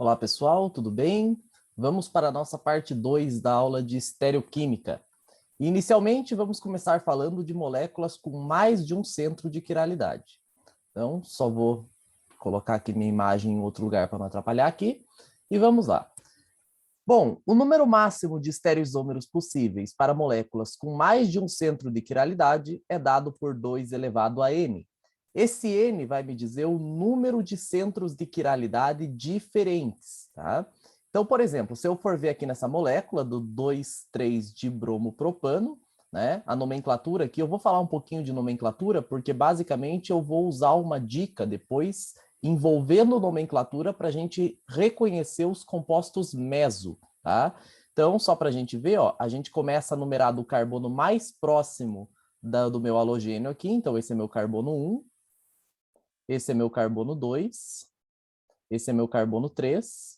Olá, pessoal, tudo bem? Vamos para a nossa parte 2 da aula de estereoquímica. Inicialmente, vamos começar falando de moléculas com mais de um centro de quiralidade. Então, só vou colocar aqui minha imagem em outro lugar para não atrapalhar aqui. E vamos lá. Bom, o número máximo de estereoisômeros possíveis para moléculas com mais de um centro de quiralidade é dado por 2 elevado a n. Esse n vai me dizer o número de centros de quiralidade diferentes, tá? Então, por exemplo, se eu for ver aqui nessa molécula do 2,3-dibromopropano, né? A nomenclatura aqui, eu vou falar um pouquinho de nomenclatura, porque basicamente eu vou usar uma dica depois envolvendo nomenclatura para a gente reconhecer os compostos meso, tá? Então, só para a gente ver, ó, a gente começa a numerar do carbono mais próximo do meu halogênio aqui, então esse é meu carbono 1, esse é meu carbono 2, esse é meu carbono 3,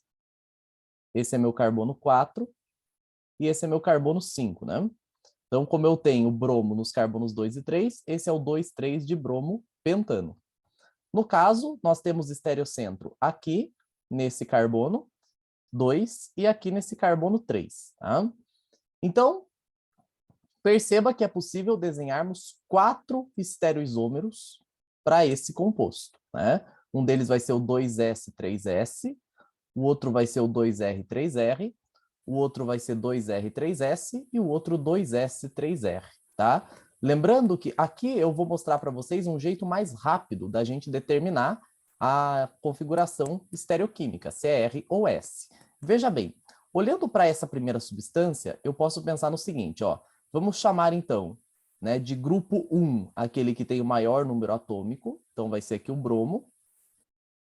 esse é meu carbono 4 e esse é meu carbono 5, né? Então, como eu tenho bromo nos carbonos 2 e 3, esse é o 2,3 de bromo pentano. No caso, nós temos estereocentro aqui, nesse carbono 2, e aqui nesse carbono 3. Tá? Então, perceba que é possível desenharmos 4 estereoisômeros para esse composto. Né? Um deles vai ser o 2s3s, o outro vai ser o 2r3r, o outro vai ser 2r3s e o outro 2s3r. Tá? Lembrando que aqui eu vou mostrar para vocês um jeito mais rápido da gente determinar a configuração estereoquímica, se é R ou S. Veja bem, olhando para essa primeira substância, eu posso pensar no seguinte, ó, vamos chamar então, né, de grupo 1, aquele que tem o maior número atômico, então vai ser aqui o bromo.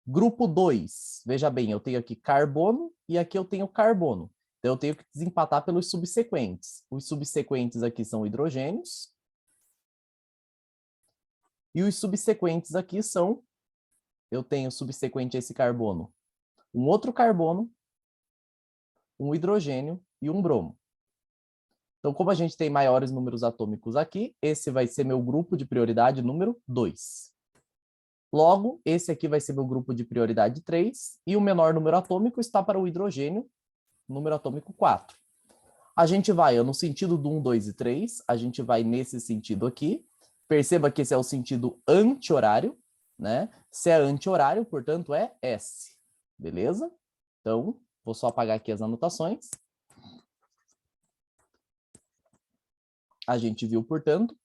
Grupo 2, veja bem, eu tenho aqui carbono e aqui eu tenho carbono. Então eu tenho que desempatar pelos subsequentes. Os subsequentes aqui são hidrogênios. E os subsequentes aqui são, eu tenho subsequente a esse carbono, um outro carbono, um hidrogênio e um bromo. Então, como a gente tem maiores números atômicos aqui, esse vai ser meu grupo de prioridade número 2. Logo, esse aqui vai ser meu grupo de prioridade 3, e o menor número atômico está para o hidrogênio, número atômico 4. A gente vai no sentido do 1, 2 e 3, a gente vai nesse sentido aqui. Perceba que esse é o sentido anti-horário, né? Se é anti-horário, portanto, é S. Beleza? Então, vou só apagar aqui as anotações. A gente viu, portanto,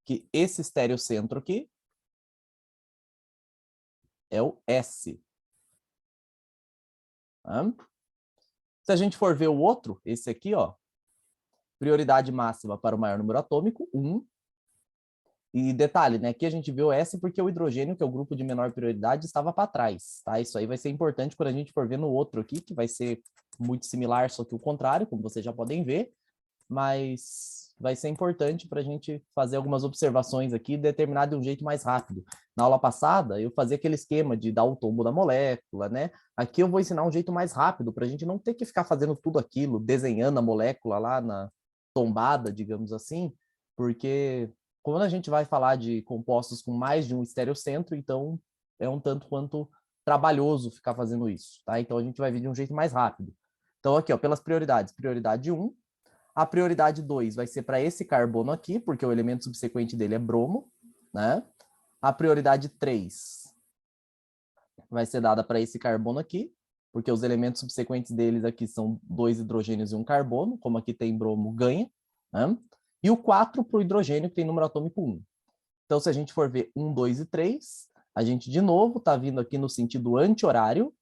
que esse estereocentro aqui é o S. Tá? Se a gente for ver o outro, esse aqui, ó, prioridade máxima para o maior número atômico, 1. E detalhe, né? Aqui a gente vê o S porque o hidrogênio, que é o grupo de menor prioridade, estava para trás, tá? Isso aí vai ser importante quando a gente for ver no outro aqui, que vai ser muito similar, só que o contrário, como vocês já podem ver, mas vai ser importante para a gente fazer algumas observações aqui e determinar de um jeito mais rápido. Na aula passada, eu fazia aquele esquema de dar o tombo da molécula, né? Aqui eu vou ensinar um jeito mais rápido, para a gente não ter que ficar fazendo tudo aquilo, desenhando a molécula lá na tombada, digamos assim, porque quando a gente vai falar de compostos com mais de um estereocentro, então é um tanto quanto trabalhoso ficar fazendo isso, tá? Então a gente vai vir de um jeito mais rápido. Então aqui, ó, pelas prioridades, prioridade 1, a prioridade 2 vai ser para esse carbono aqui, porque o elemento subsequente dele é bromo, né? A prioridade 3 vai ser dada para esse carbono aqui, porque os elementos subsequentes deles aqui são 2 hidrogênios e um carbono, como aqui tem bromo, ganha, né? E o 4 para o hidrogênio, que tem número atômico 1. Então, se a gente for ver 1, 2 e 3, a gente, de novo, está vindo aqui no sentido anti-horário,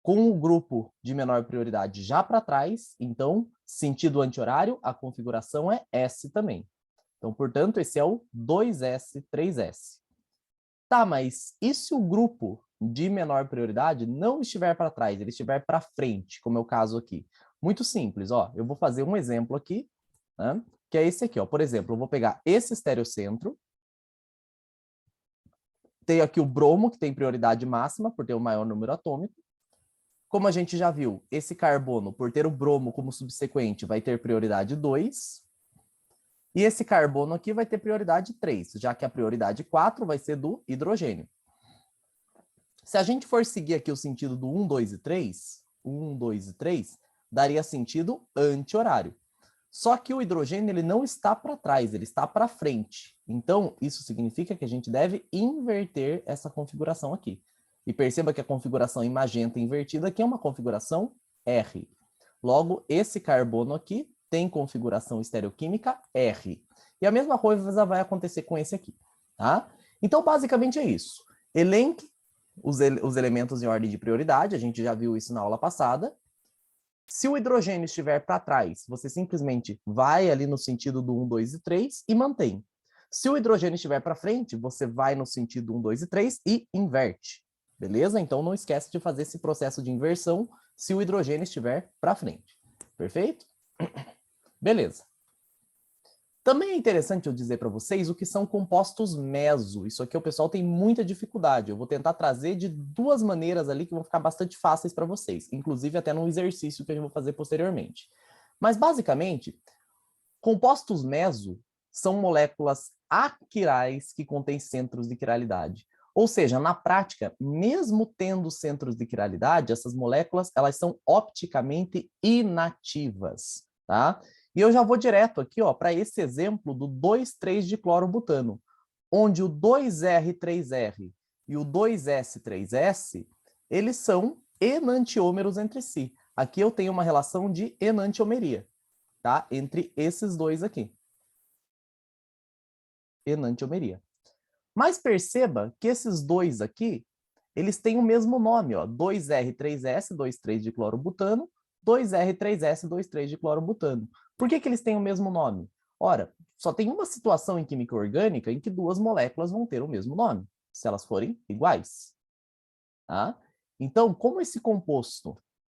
com o grupo de menor prioridade já para trás. Então, sentido anti-horário, a configuração é S também. Então, portanto, esse é o 2S, 3S. Tá, mas e se o grupo de menor prioridade não estiver para trás, ele estiver para frente, como é o caso aqui? Muito simples, ó. Eu vou fazer um exemplo aqui, né? Que é esse aqui, ó. Por exemplo, eu vou pegar esse estereocentro, tenho aqui o bromo, que tem prioridade máxima, por ter o maior número atômico. Como a gente já viu, esse carbono, por ter o bromo como subsequente, vai ter prioridade 2. E esse carbono aqui vai ter prioridade 3, já que a prioridade 4 vai ser do hidrogênio. Se a gente for seguir aqui o sentido do 1, 2 e 3, 1, 2 e 3, daria sentido anti-horário. Só que o hidrogênio ele não está para trás, ele está para frente. Então, isso significa que a gente deve inverter essa configuração aqui. E perceba que a configuração em magenta invertida aqui é uma configuração R. Logo, esse carbono aqui tem configuração estereoquímica R. E a mesma coisa vai acontecer com esse aqui. Tá? Então, basicamente é isso. Elenque os elementos em ordem de prioridade, a gente já viu isso na aula passada. Se o hidrogênio estiver para trás, você simplesmente vai ali no sentido do 1, 2 e 3 e mantém. Se o hidrogênio estiver para frente, você vai no sentido 1, 2 e 3 e inverte. Beleza? Então não esquece de fazer esse processo de inversão se o hidrogênio estiver para frente. Perfeito? Beleza. Também é interessante eu dizer para vocês o que são compostos meso. Isso aqui o pessoal tem muita dificuldade. Eu vou tentar trazer de duas maneiras ali que vão ficar bastante fáceis para vocês, inclusive até num exercício que eu vou fazer posteriormente. Mas, basicamente, compostos meso são moléculas aquirais que contêm centros de quiralidade. Ou seja, na prática, mesmo tendo centros de quiralidade, essas moléculas elas são opticamente inativas, tá? E eu já vou direto aqui para esse exemplo do 2,3 de clorobutano, onde o 2R3R e o 2S3S, eles são enantiômeros entre si. Aqui eu tenho uma relação de enantiomeria, tá? Entre esses dois aqui. Enantiomeria. Mas perceba que esses dois aqui, eles têm o mesmo nome, 2R3S, 2,3 de clorobutano, 2R3S, 2,3 de clorobutano. Por que eles têm o mesmo nome? Ora, só tem uma situação em química orgânica em que duas moléculas vão ter o mesmo nome, se elas forem iguais. Tá? Então, como esse composto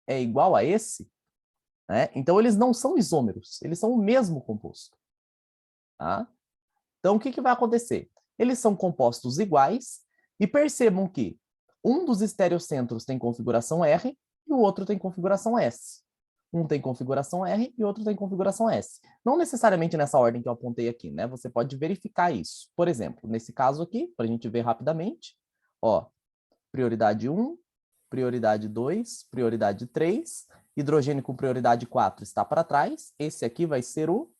é igual a esse, né, então eles não são isômeros, eles são o mesmo composto. Tá? Então, o que vai acontecer? Eles são compostos iguais e percebam que um dos estereocentros tem configuração R e o outro tem configuração S. Um tem configuração R e o outro tem configuração S. Não necessariamente nessa ordem que eu apontei aqui, né? Você pode verificar isso. Por exemplo, nesse caso aqui, para a gente ver rapidamente, prioridade 1, prioridade 2, prioridade 3, hidrogênio com prioridade 4 está para trás, esse aqui vai ser o,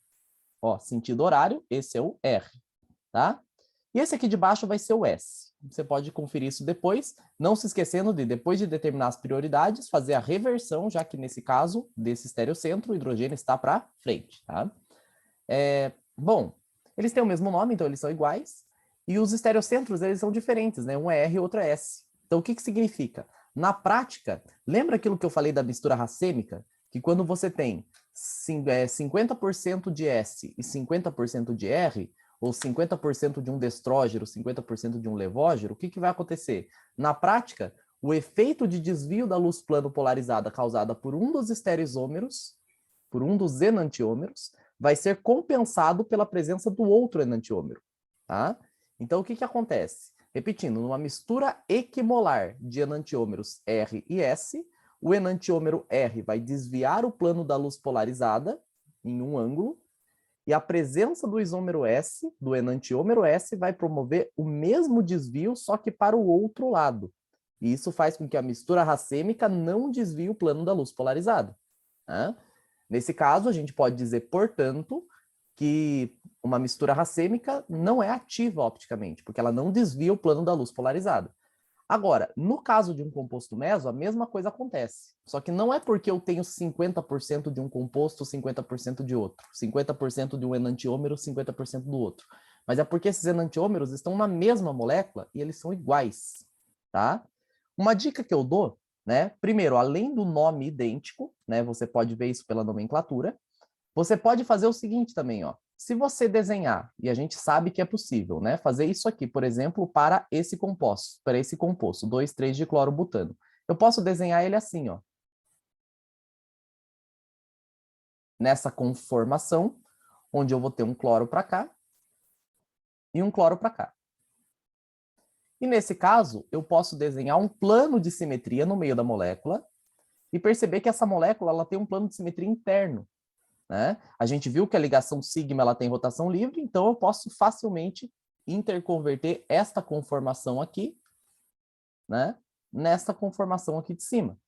sentido horário, esse é o R, tá? E esse aqui de baixo vai ser o S. Você pode conferir isso depois, não se esquecendo de, depois de determinar as prioridades, fazer a reversão, já que nesse caso, desse estereocentro, o hidrogênio está para frente, tá? Bom, eles têm o mesmo nome, então eles são iguais, e os estereocentros, eles são diferentes, né? Um é R e outro é S. Então, o que significa? Na prática, lembra aquilo que eu falei da mistura racêmica? Que quando você tem 50% de S e 50% de R, ou 50% de um destrógero, 50% de um levógero, o que vai acontecer? Na prática, o efeito de desvio da luz plano polarizada causada por um dos estereoisômeros, por um dos enantiômeros, vai ser compensado pela presença do outro enantiômero. Tá? Então, o que acontece? Repetindo, numa mistura equimolar de enantiômeros R e S, o enantiômero R vai desviar o plano da luz polarizada em um ângulo, e a presença do isômero S, do enantiômero S, vai promover o mesmo desvio, só que para o outro lado. E isso faz com que a mistura racêmica não desvie o plano da luz polarizada. Né? Nesse caso, a gente pode dizer, portanto, que uma mistura racêmica não é ativa opticamente, porque ela não desvia o plano da luz polarizada. Agora, no caso de um composto meso, a mesma coisa acontece. Só que não é porque eu tenho 50% de um composto, 50% de outro. 50% de um enantiômero, 50% do outro. Mas é porque esses enantiômeros estão na mesma molécula e eles são iguais. Tá? Uma dica que eu dou, né? Primeiro, além do nome idêntico, né? Você pode ver isso pela nomenclatura. Você pode fazer o seguinte também, Se você desenhar, e a gente sabe que é possível, né? Fazer isso aqui, por exemplo, para esse composto, 2,3 de clorobutano. Eu posso desenhar ele assim, nessa conformação, onde eu vou ter um cloro para cá e um cloro para cá. E nesse caso, eu posso desenhar um plano de simetria no meio da molécula e perceber que essa molécula ela tem um plano de simetria interno. Né? A gente viu que a ligação sigma ela tem rotação livre, então eu posso facilmente interconverter esta conformação aqui, né, nessa conformação aqui de cima.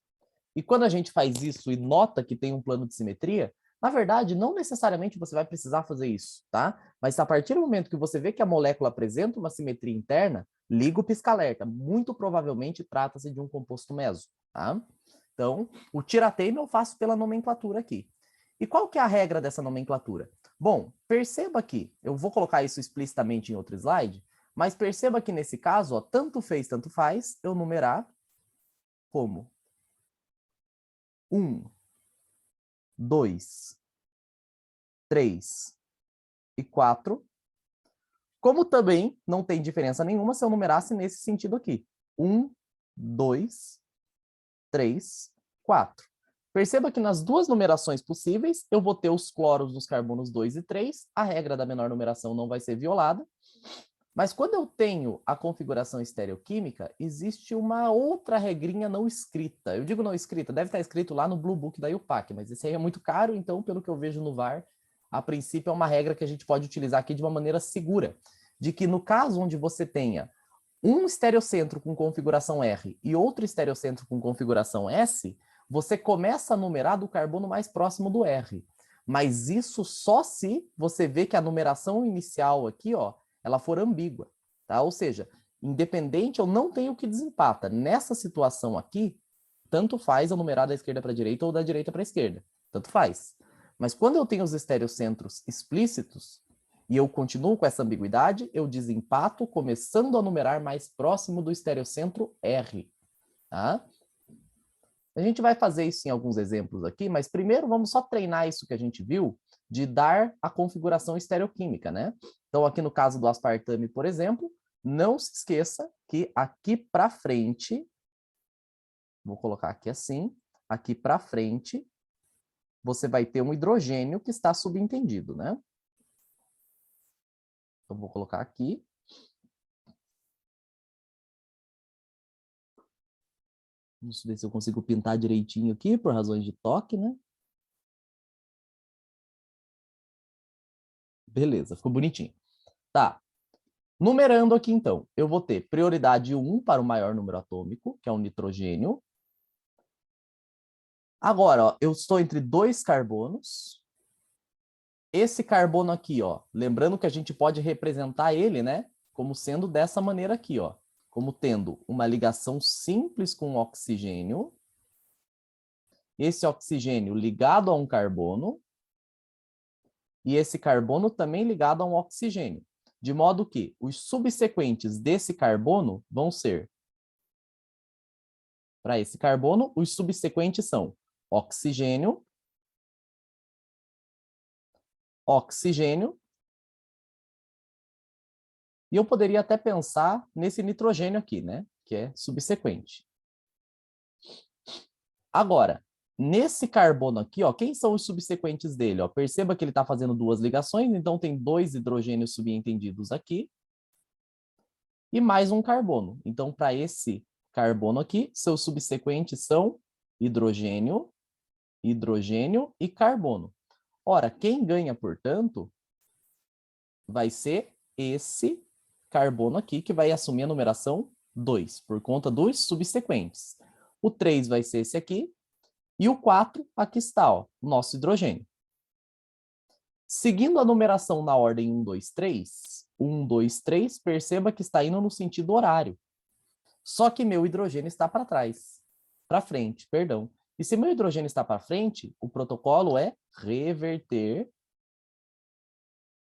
E quando a gente faz isso e nota que tem um plano de simetria, na verdade, não necessariamente você vai precisar fazer isso, tá? Mas a partir do momento que você vê que a molécula apresenta uma simetria interna, liga o pisca-alerta. Muito provavelmente trata-se de um composto meso, tá? Então, o tirateima eu faço pela nomenclatura aqui. E qual que é a regra dessa nomenclatura? Bom, perceba que, eu vou colocar isso explicitamente em outro slide, mas perceba que nesse caso, ó, tanto fez, tanto faz, eu numerar como 1, 2, 3 e 4, como também não tem diferença nenhuma se eu numerasse nesse sentido aqui. 1, 2, 3, 4. Perceba que nas duas numerações possíveis, eu vou ter os cloros dos carbonos 2 e 3, a regra da menor numeração não vai ser violada, mas quando eu tenho a configuração estereoquímica, existe uma outra regrinha não escrita. Eu digo não escrita, deve estar escrito lá no Blue Book da IUPAC, mas esse aí é muito caro, então, pelo que eu vejo no VAR, a princípio é uma regra que a gente pode utilizar aqui de uma maneira segura, de que no caso onde você tenha um estereocentro com configuração R e outro estereocentro com configuração S, você começa a numerar do carbono mais próximo do R. Mas isso só se você vê que a numeração inicial aqui, ó, ela for ambígua, tá? Ou seja, independente, eu não tenho que desempata. Nessa situação aqui, tanto faz eu numerar da esquerda para a direita ou da direita para a esquerda. Tanto faz. Mas quando eu tenho os estereocentros explícitos e eu continuo com essa ambiguidade, eu desempato começando a numerar mais próximo do estereocentro R, tá? A gente vai fazer isso em alguns exemplos aqui, mas primeiro vamos só treinar isso que a gente viu de dar a configuração estereoquímica, né? Então, aqui no caso do aspartame, por exemplo, não se esqueça que aqui para frente, vou colocar aqui assim, aqui para frente, você vai ter um hidrogênio que está subentendido, né? Então, vou colocar aqui. Vamos ver se eu consigo pintar direitinho aqui, por razões de toque, né? Beleza, ficou bonitinho. Tá. Numerando aqui, então, eu vou ter prioridade 1 para o maior número atômico, que é o nitrogênio. Agora, ó, eu estou entre dois carbonos. Esse carbono aqui, ó, lembrando que a gente pode representar ele, né, como sendo dessa maneira aqui, ó, como tendo uma ligação simples com o oxigênio. Esse oxigênio ligado a um carbono. E esse carbono também ligado a um oxigênio. De modo que os subsequentes desse carbono vão ser, para esse carbono, os subsequentes são oxigênio, oxigênio, e eu poderia até pensar nesse nitrogênio aqui, né? Que é subsequente. Agora, nesse carbono aqui, ó, quem são os subsequentes dele? Ó? Perceba que ele está fazendo duas ligações, então tem dois hidrogênios subentendidos aqui e mais um carbono. Então, para esse carbono aqui, seus subsequentes são hidrogênio, hidrogênio e carbono. Ora, quem ganha, portanto, vai ser esse carbono aqui, que vai assumir a numeração 2, por conta dos subsequentes. O 3 vai ser esse aqui, e o 4, aqui está, ó, o nosso hidrogênio. Seguindo a numeração na ordem 1, 2, 3, 1, 2, 3, perceba que está indo no sentido horário. Só que meu hidrogênio está para trás, para frente, perdão. E se meu hidrogênio está para frente, o protocolo é reverter.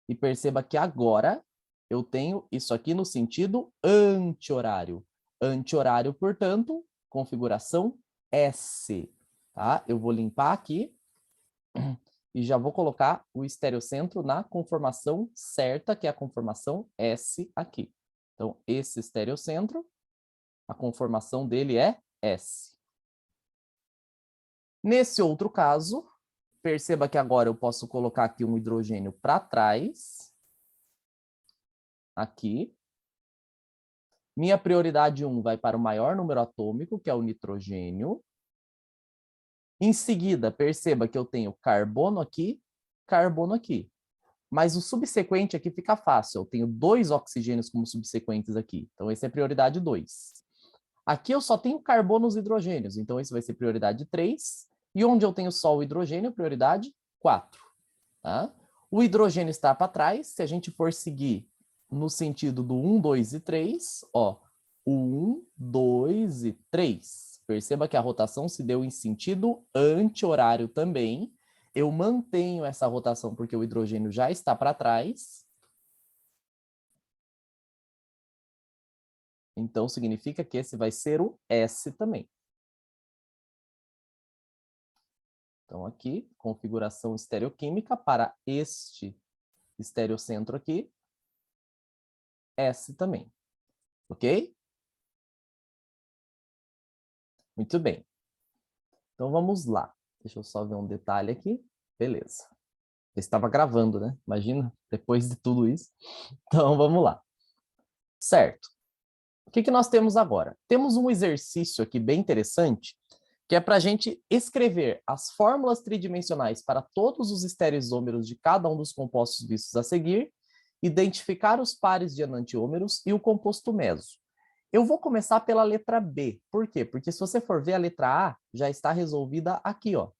E perceba que agora eu tenho isso aqui no sentido anti-horário. Anti-horário, portanto, configuração S. Tá? Eu vou limpar aqui e já vou colocar o estereocentro na conformação certa, que é a conformação S aqui. Então, esse estereocentro, a conformação dele é S. Nesse outro caso, perceba que agora eu posso colocar aqui um hidrogênio para trás. Aqui. Minha prioridade 1 vai para o maior número atômico, que é o nitrogênio. Em seguida, perceba que eu tenho carbono aqui, carbono aqui. Mas o subsequente aqui fica fácil. Eu tenho dois oxigênios como subsequentes aqui. Então, esse é prioridade 2. Aqui eu só tenho carbonos e hidrogênios, então esse vai ser prioridade 3. E onde eu tenho só o hidrogênio, prioridade 4. Tá? O hidrogênio está para trás, se a gente for seguir no sentido do 1, 2 e 3, ó, 1, 2 e 3. Perceba que a rotação se deu em sentido anti-horário também. Eu mantenho essa rotação porque o hidrogênio já está para trás. Então, significa que esse vai ser o S também. Então, aqui, configuração estereoquímica para este estereocentro aqui, S também. Ok? Muito bem. Então, vamos lá. Deixa eu só ver um detalhe aqui. Beleza. Eu estava gravando, né? Imagina, depois de tudo isso. Então, vamos lá. Certo. O que nós temos agora? Temos um exercício aqui bem interessante, que é para a gente escrever as fórmulas tridimensionais para todos os estereoisômeros de cada um dos compostos vistos a seguir, identificar os pares de enantiômeros e o composto meso. Eu vou começar pela letra B. Por quê? Porque se você for ver a letra A, já está resolvida aqui, ó.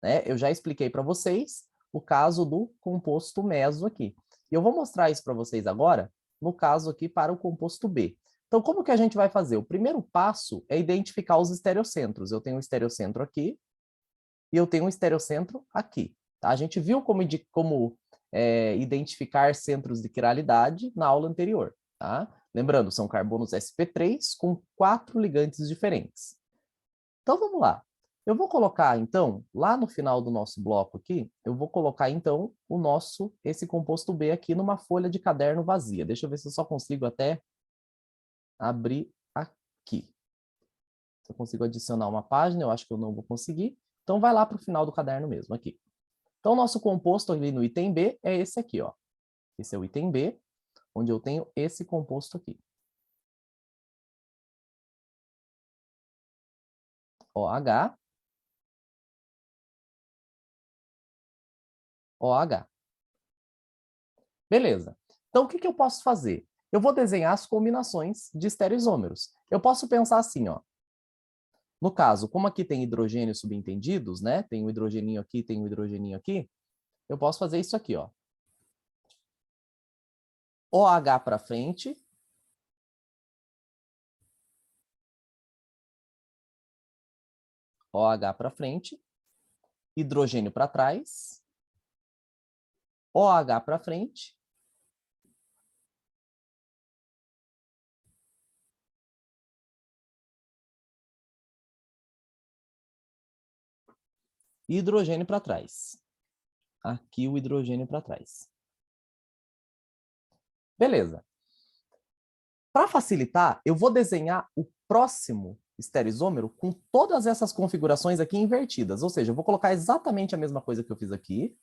Né? Eu já expliquei para vocês o caso do composto meso aqui. E eu vou mostrar isso para vocês agora, no caso aqui para o composto B. Então, como que a gente vai fazer? O primeiro passo é identificar os estereocentros. Eu tenho um estereocentro aqui e eu tenho um estereocentro aqui. Tá? A gente viu como identificar centros de quiralidade na aula anterior. Tá? Lembrando, são carbonos sp3 com 4 ligantes diferentes. Então, vamos lá. Eu vou colocar, então, lá no final do nosso bloco aqui, eu vou colocar, então, esse composto B aqui numa folha de caderno vazia. Deixa eu ver se eu só consigo até abrir aqui. Se eu consigo adicionar uma página, eu acho que eu não vou conseguir. Então, vai lá para o final do caderno mesmo, aqui. Então, nosso composto ali no item B é esse aqui, ó. Esse é o item B, onde eu tenho esse composto aqui. OH. OH. Beleza. Então, o que eu posso fazer? Eu vou desenhar as combinações de estereoisômeros. Eu posso pensar assim, ó. No caso, como aqui tem hidrogênios subentendidos, né? Tem um hidrogeninho aqui, tem um hidrogeninho aqui. Eu posso fazer isso aqui, ó. OH para frente. OH para frente. Hidrogênio para trás. OH para frente. Hidrogênio para trás. Aqui o hidrogênio para trás. Beleza. Para facilitar, eu vou desenhar o próximo estereoisômero com todas essas configurações aqui invertidas. Ou seja, eu vou colocar exatamente a mesma coisa que eu fiz aqui.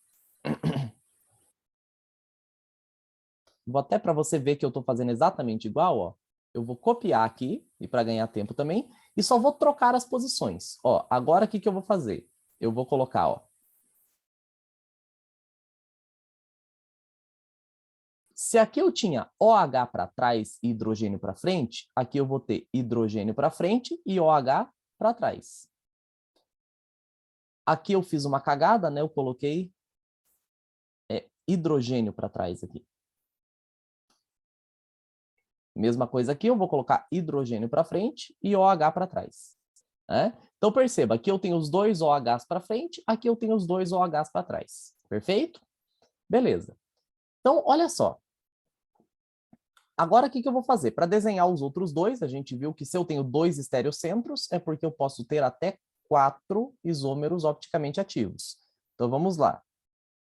Vou até para você ver que eu estou fazendo exatamente igual, ó. Eu vou copiar aqui, e para ganhar tempo também, e só vou trocar as posições. Ó, agora o que eu vou fazer? Eu vou colocar, ó. Se aqui eu tinha OH para trás e hidrogênio para frente, aqui eu vou ter hidrogênio para frente e OH para trás. Aqui eu fiz uma cagada, né? Eu coloquei hidrogênio para trás aqui. Mesma coisa aqui, eu vou colocar hidrogênio para frente e OH para trás. Né? Então, perceba, aqui eu tenho os dois OHs para frente, aqui eu tenho os dois OHs para trás. Perfeito? Beleza. Então, olha só. Agora, o que eu vou fazer? Para desenhar os outros dois, a gente viu que se eu tenho dois estereocentros, é porque eu posso ter até 4 isômeros opticamente ativos. Então, vamos lá.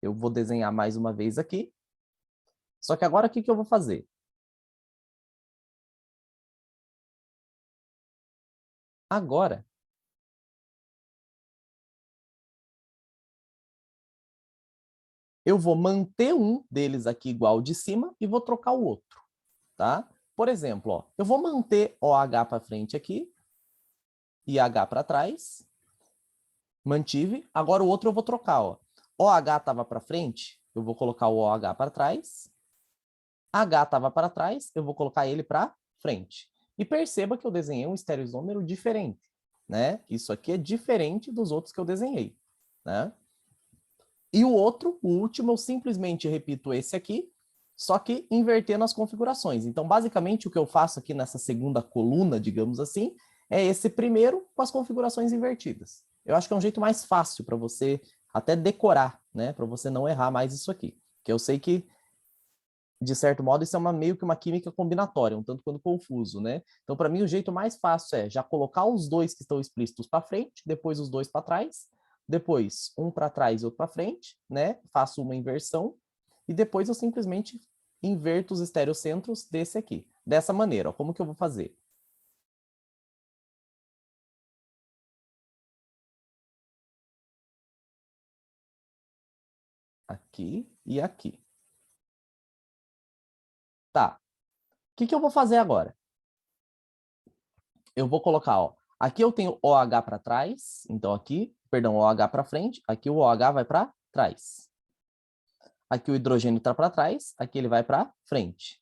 Eu vou desenhar mais uma vez aqui. Só que agora, o que eu vou fazer? Agora, eu vou manter um deles aqui igual ao de cima e vou trocar o outro, tá? Por exemplo, ó, eu vou manter OH para frente aqui e H para trás. Mantive. Agora o outro eu vou trocar, ó. OH estava para frente, eu vou colocar o OH para trás. H estava para trás, eu vou colocar ele para frente. E perceba que eu desenhei um estereoisômero diferente, né? Isso aqui é diferente dos outros que eu desenhei, né? E o outro, o último, eu simplesmente repito esse aqui, só que invertendo as configurações. Então, basicamente, o que eu faço aqui nessa segunda coluna, digamos assim, é esse primeiro com as configurações invertidas. Eu acho que é um jeito mais fácil para você até decorar, né? Para você não errar mais isso aqui. Que eu sei que, de certo modo, isso é meio que uma química combinatória, um tanto quanto confuso, né? Então, para mim, o jeito mais fácil é já colocar os dois que estão explícitos para frente, depois os dois para trás, depois um para trás e outro para frente, né? Faço uma inversão e depois eu simplesmente inverto os estereocentros desse aqui. Dessa maneira, ó, como que eu vou fazer? Aqui e aqui. Tá. O que que eu vou fazer agora? Eu vou colocar, ó, aqui eu tenho OH para trás, então aqui, perdão, OH para frente, aqui o OH vai para trás. Aqui o hidrogênio está para trás, aqui ele vai para frente.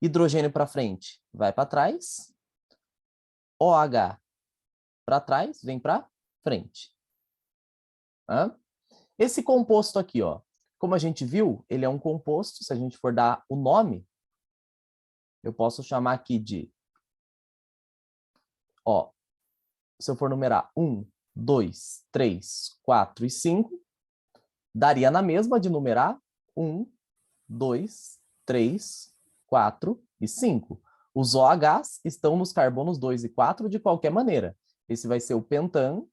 Hidrogênio para frente, vai para trás. OH para trás, vem para frente. Hã? Esse composto aqui, ó, como a gente viu, ele é um composto, se a gente for dar o nome, eu posso chamar aqui de, ó, se eu for numerar 1, 2, 3, 4 e 5, daria na mesma de numerar 1, 2, 3, 4 e 5. Os OHs estão nos carbonos 2 e 4 de qualquer maneira. Esse vai ser o pentan,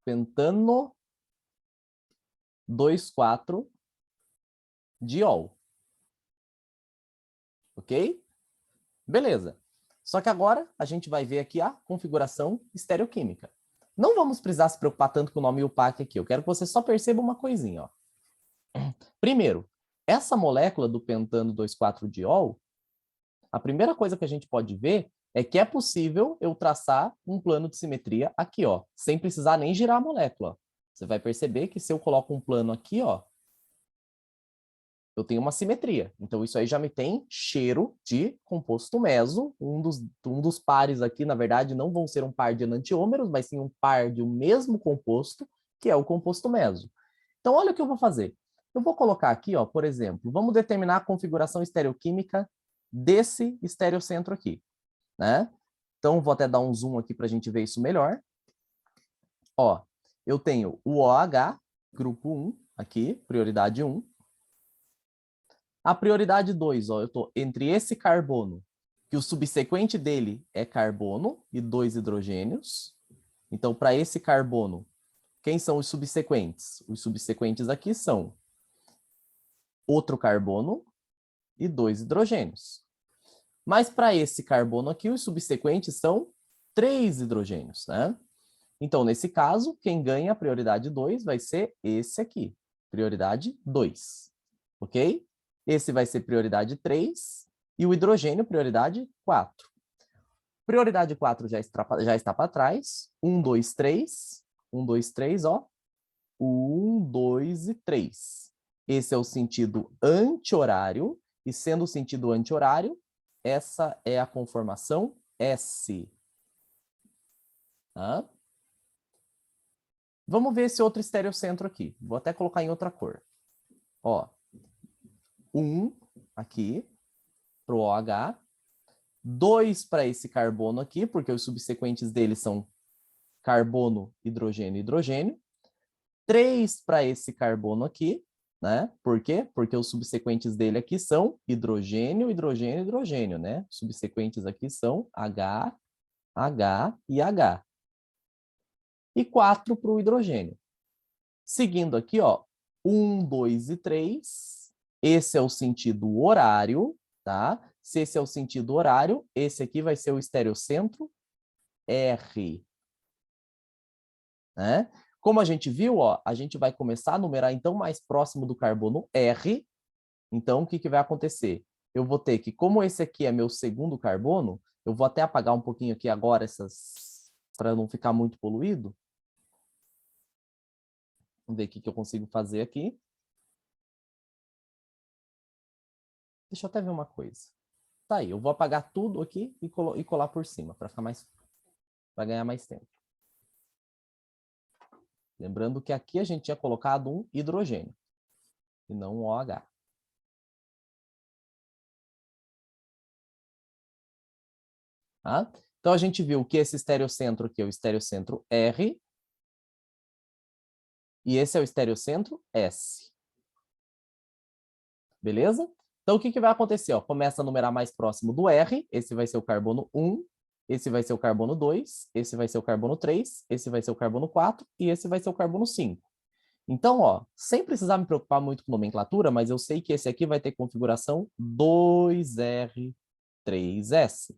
pentano 2,4 diol. Ok? Beleza. Só que agora a gente vai ver aqui a configuração estereoquímica. Não vamos precisar se preocupar tanto com o nome UPAC aqui. Eu quero que você só perceba uma coisinha. Ó. Primeiro, essa molécula do pentano 2,4-diol, a primeira coisa que a gente pode ver é que é possível eu traçar um plano de simetria aqui, ó, sem precisar nem girar a molécula. Você vai perceber que se eu coloco um plano aqui, ó, eu tenho uma simetria. Então, isso aí já me tem cheiro de composto meso. Um dos pares aqui, na verdade, não vão ser um par de enantiômeros, mas sim um par de um mesmo composto, que é o composto meso. Então, olha o que eu vou fazer. Eu vou colocar aqui, ó, por exemplo, vamos determinar a configuração estereoquímica desse estereocentro aqui, né? Então, vou até dar um zoom aqui para a gente ver isso melhor. Ó, eu tenho o OH, grupo 1, aqui, prioridade 1. A prioridade 2, ó, eu estou entre esse carbono, que o subsequente dele é carbono e 2 hidrogênios. Então, para esse carbono, quem são os subsequentes? Os subsequentes aqui são outro carbono e 2 hidrogênios. Mas para esse carbono aqui, os subsequentes são 3 hidrogênios, né? Então, nesse caso, quem ganha a prioridade 2 vai ser esse aqui, prioridade 2, ok? Esse vai ser prioridade 3 e o hidrogênio prioridade 4. Prioridade 4 já está para trás. 1, 2, 3. 1, 2, 3, ó. 1, 2 e 3. Esse é o sentido anti-horário. E sendo o sentido anti-horário, essa é a conformação S. Tá? Vamos ver esse outro estereocentro aqui. Vou até colocar em outra cor. Ó, 1 aqui para o OH, 2 para esse carbono aqui, porque os subsequentes dele são carbono, hidrogênio, hidrogênio. 3 para esse carbono aqui, né? Por quê? Porque os subsequentes dele aqui são hidrogênio, hidrogênio, hidrogênio, né? Os subsequentes aqui são H, H e H. E 4 para o hidrogênio. Seguindo aqui, ó, 1, 2 e 3. Esse é o sentido horário, tá? Se esse é o sentido horário, esse aqui vai ser o estereocentro R. Né? Como a gente viu, ó, a gente vai começar a numerar então mais próximo do carbono R. Então, o que, que vai acontecer? Eu vou ter que, como esse aqui é meu segundo carbono, eu vou até apagar um pouquinho aqui agora essas, para não ficar muito poluído. Vamos ver o que, que eu consigo fazer aqui. Deixa eu até ver uma coisa. Tá aí, eu vou apagar tudo aqui e colar por cima, para ficar mais... para ganhar mais tempo. Lembrando que aqui a gente tinha colocado um hidrogênio, e não um OH. Tá? Então, a gente viu que esse estereocentro aqui é o estereocentro R, e esse é o estereocentro S. Beleza? Então, o que vai acontecer? Ó, começa a numerar mais próximo do R, esse vai ser o carbono 1, esse vai ser o carbono 2, esse vai ser o carbono 3, esse vai ser o carbono 4 e esse vai ser o carbono 5. Então, ó, sem precisar me preocupar muito com nomenclatura, mas eu sei que esse aqui vai ter configuração 2R3S.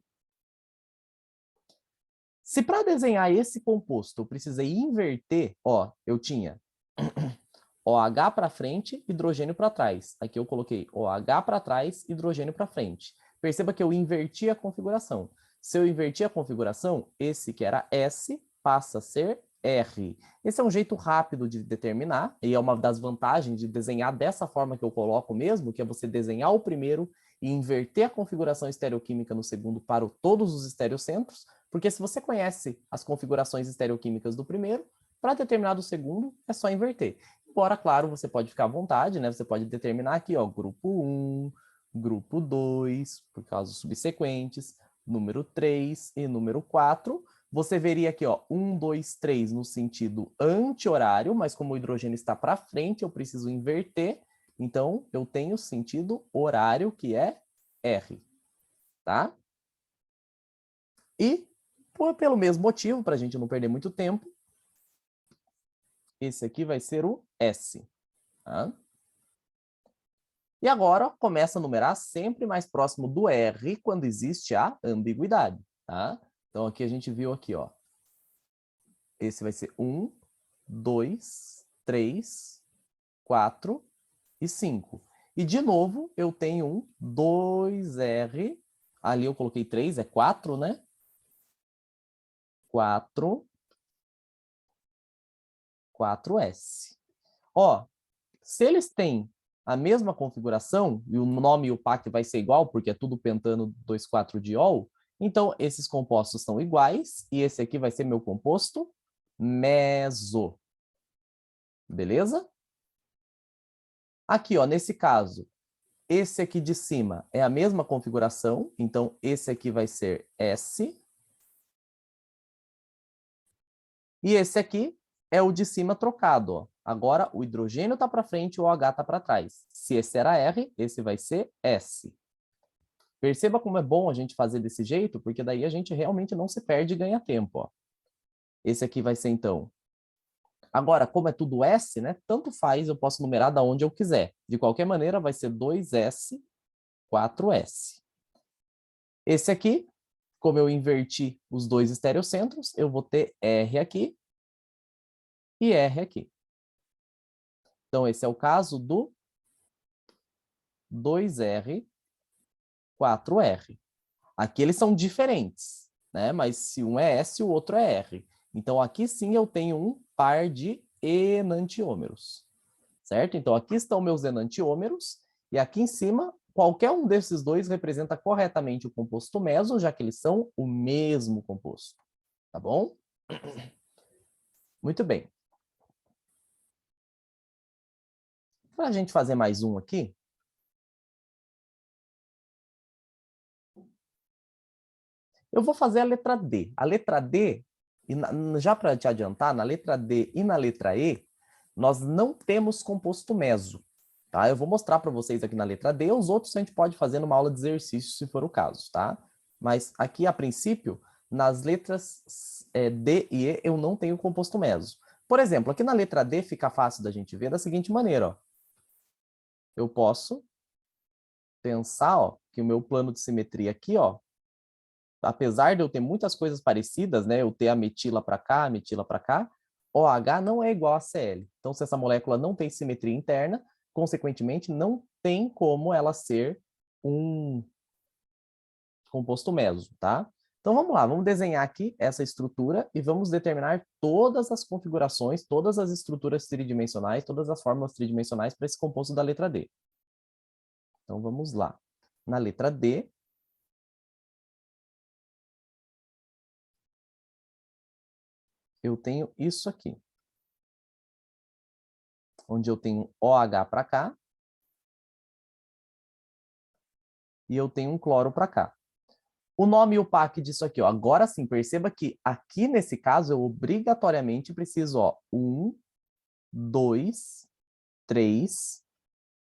Se para desenhar esse composto eu precisei inverter, ó, eu tinha OH para frente, hidrogênio para trás. Aqui eu coloquei OH para trás, hidrogênio para frente. Perceba que eu inverti a configuração. Se eu invertir a configuração, esse que era S passa a ser R. Esse é um jeito rápido de determinar, e é uma das vantagens de desenhar dessa forma que eu coloco mesmo, que é você desenhar o primeiro e inverter a configuração estereoquímica no segundo para todos os estereocentros, porque se você conhece as configurações estereoquímicas do primeiro, para determinar do segundo, é só inverter. Embora, claro, você pode ficar à vontade, né? Você pode determinar aqui, ó, grupo 1, grupo 2, por causa dos subsequentes, número 3 e número 4. Você veria aqui, ó, 1, 2, 3 no sentido anti-horário, mas como o hidrogênio está para frente, eu preciso inverter. Então, eu tenho sentido horário, que é R, tá? E, pelo mesmo motivo, para a gente não perder muito tempo, esse aqui vai ser o S. Tá? E agora começa a numerar sempre mais próximo do R quando existe a ambiguidade. Tá? Então aqui a gente viu aqui, ó. Esse vai ser 1, 2, 3, 4 e 5. E de novo eu tenho um 2R. Ali eu coloquei 3, é 4, né? 4S. Ó, se eles têm a mesma configuração, e o nome e o PAC vai ser igual, porque é tudo pentano 2,4-diol, então esses compostos são iguais, e esse aqui vai ser meu composto meso. Beleza? Aqui, ó, nesse caso, esse aqui de cima é a mesma configuração, então esse aqui vai ser S. E esse aqui é o de cima trocado, ó. Agora o hidrogênio está para frente e o OH está para trás. Se esse era R, esse vai ser S. Perceba como é bom a gente fazer desse jeito, porque daí a gente realmente não se perde e ganha tempo, ó. Esse aqui vai ser, então... Agora, como é tudo S, né? Tanto faz, eu posso numerar da onde eu quiser. De qualquer maneira, vai ser 2S, 4S. Esse aqui, como eu inverti os dois estereocentros, eu vou ter R aqui e R aqui. Então, esse é o caso do 2R, 4R. Aqui eles são diferentes, né? Mas se um é S, o outro é R. Então, aqui sim eu tenho um par de enantiômeros, certo? Então, aqui estão meus enantiômeros, e aqui em cima, qualquer um desses dois representa corretamente o composto meso, já que eles são o mesmo composto, tá bom? Muito bem. Para a gente fazer mais um aqui, eu vou fazer a letra D. A letra D, já para te adiantar, na letra D e na letra E, nós não temos composto meso. Tá? Eu vou mostrar para vocês aqui na letra D, os outros a gente pode fazer numa aula de exercício, se for o caso. Tá? Mas aqui, a princípio, nas letras D e E, eu não tenho composto meso. Por exemplo, aqui na letra D fica fácil da gente ver da seguinte maneira. Ó. Eu posso pensar ó, que o meu plano de simetria aqui, ó, apesar de eu ter muitas coisas parecidas, né, eu ter a metila para cá, a metila para cá, OH não é igual a Cl. Então, se essa molécula não tem simetria interna, consequentemente, não tem como ela ser um composto meso, tá? Então, vamos lá, vamos desenhar aqui essa estrutura e vamos determinar todas as configurações, todas as estruturas tridimensionais, todas as fórmulas tridimensionais para esse composto da letra D. Então, vamos lá. Na letra D, eu tenho isso aqui. Onde eu tenho OH para cá. E eu tenho um cloro para cá. O nome e o PAC disso aqui, ó. Agora sim, perceba que aqui nesse caso eu obrigatoriamente preciso, ó, 1, 2, 3,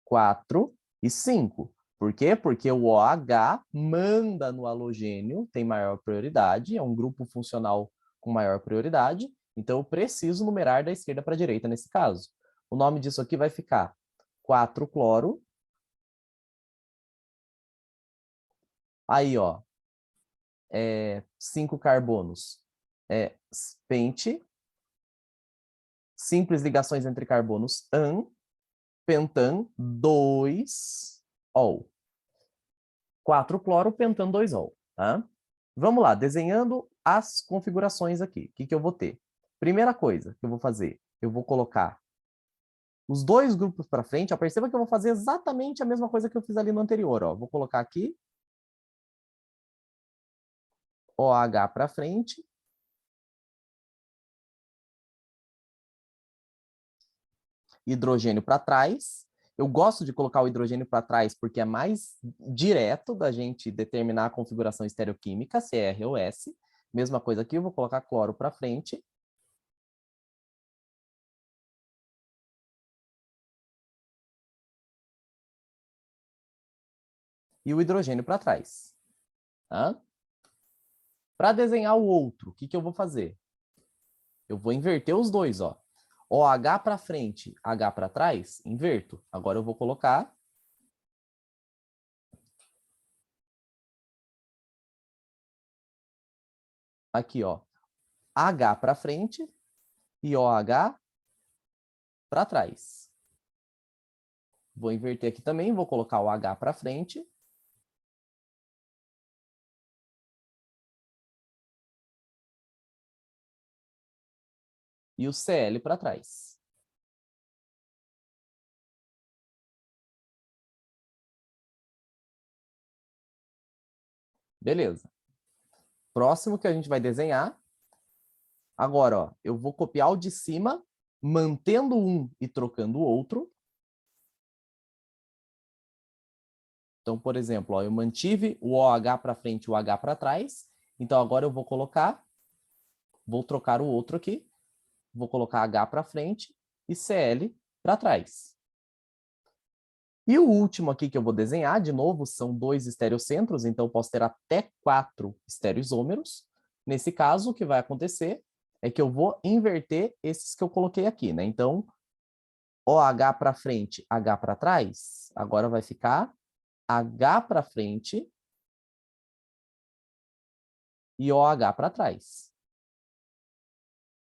4 e 5. Por quê? Porque o OH manda no halogênio, tem maior prioridade, é um grupo funcional com maior prioridade, então eu preciso numerar da esquerda para a direita nesse caso. O nome disso aqui vai ficar 4-cloro. Aí, ó, 5 carbonos. Pente. Simples ligações entre carbonos, an. Pentan, 2-ol. 4-cloro, pentan, 2-ol. Tá? Vamos lá, desenhando as configurações aqui. O que eu vou ter? Primeira coisa que eu vou fazer, eu vou colocar os dois grupos para frente. Ó, perceba que eu vou fazer exatamente a mesma coisa que eu fiz ali no anterior. Ó. Vou colocar aqui OH para frente. Hidrogênio para trás. Eu gosto de colocar o hidrogênio para trás porque é mais direto da gente determinar a configuração estereoquímica, se é R ou S. Mesma coisa aqui, eu vou colocar cloro para frente. E o hidrogênio para trás. Tá? Para desenhar o outro, o que eu vou fazer? Eu vou inverter os dois, ó. OH para frente, H para trás, inverto. Agora eu vou colocar aqui, ó, H para frente e OH para trás. Vou inverter aqui também, vou colocar o H para frente. E o Cl para trás. Beleza. Próximo que a gente vai desenhar. Agora, ó, eu vou copiar o de cima, mantendo um e trocando o outro. Então, por exemplo, ó, eu mantive o OH para frente e o H para trás. Então, agora eu vou colocar, vou trocar o outro aqui. Vou colocar H para frente e Cl para trás. E o último aqui que eu vou desenhar, de novo, são 2 estereocentros, então eu posso ter até 4 estereoisômeros. Nesse caso, o que vai acontecer é que eu vou inverter esses que eu coloquei aqui, né? Então, OH para frente, H para trás, agora vai ficar H para frente e OH para trás.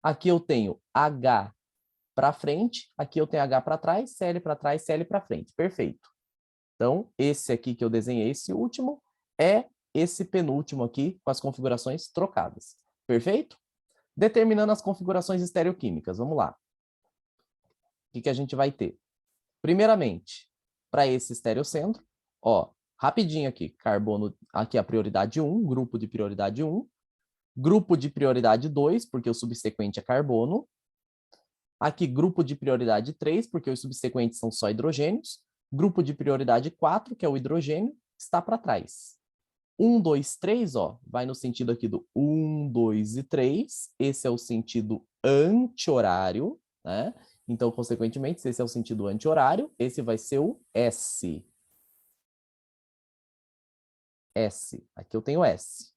Aqui eu tenho H para frente, aqui eu tenho H para trás, Cl para trás, Cl para frente. Perfeito. Então, esse aqui que eu desenhei, esse último, é esse penúltimo aqui com as configurações trocadas. Perfeito? Determinando as configurações estereoquímicas. Vamos lá. O que a gente vai ter? Primeiramente, para esse estereocentro, ó, rapidinho aqui, carbono, aqui a prioridade 1, grupo de prioridade 1, grupo de prioridade 2, porque o subsequente é carbono, aqui grupo de prioridade 3, porque os subsequentes são só hidrogênios, grupo de prioridade 4, que é o hidrogênio, está para trás. 1, 2, 3, ó, vai no sentido aqui do 1, 2 e 3. Esse é o sentido anti-horário, né? Então, consequentemente, se esse é o sentido anti-horário, esse vai ser o S. S. Aqui eu tenho S.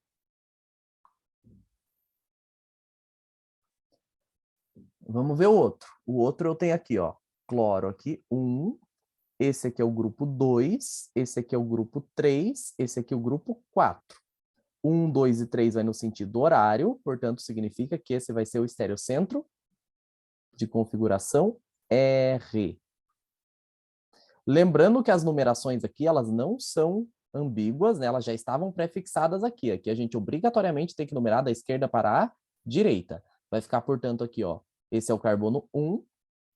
Vamos ver o outro. O outro eu tenho aqui, ó, cloro aqui, 1. Esse aqui é o grupo 2. Esse aqui é o grupo 3. Esse aqui é o grupo 4. 1, 2 e 3 vai no sentido horário, portanto, significa que esse vai ser o estereocentro de configuração R. Lembrando que as numerações aqui, elas não são ambíguas, né? Elas já estavam prefixadas aqui. Aqui a gente obrigatoriamente tem que numerar da esquerda para a direita. Vai ficar, portanto, aqui, ó. Esse é o carbono 1,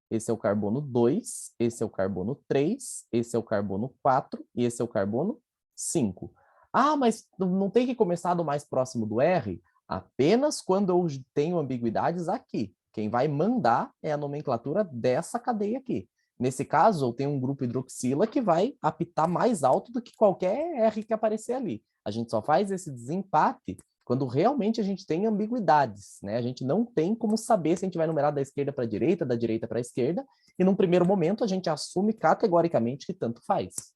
esse é o carbono 2, esse é o carbono 3, esse é o carbono 4 e esse é o carbono 5. Ah, mas não tem que começar do mais próximo do R? Apenas quando eu tenho ambiguidades aqui. Quem vai mandar é a nomenclatura dessa cadeia aqui. Nesse caso, eu tenho um grupo hidroxila que vai apitar mais alto do que qualquer R que aparecer ali. A gente só faz esse desempate quando realmente a gente tem ambiguidades, né? A gente não tem como saber se a gente vai numerar da esquerda para a direita, da direita para a esquerda, e num primeiro momento a gente assume categoricamente que tanto faz.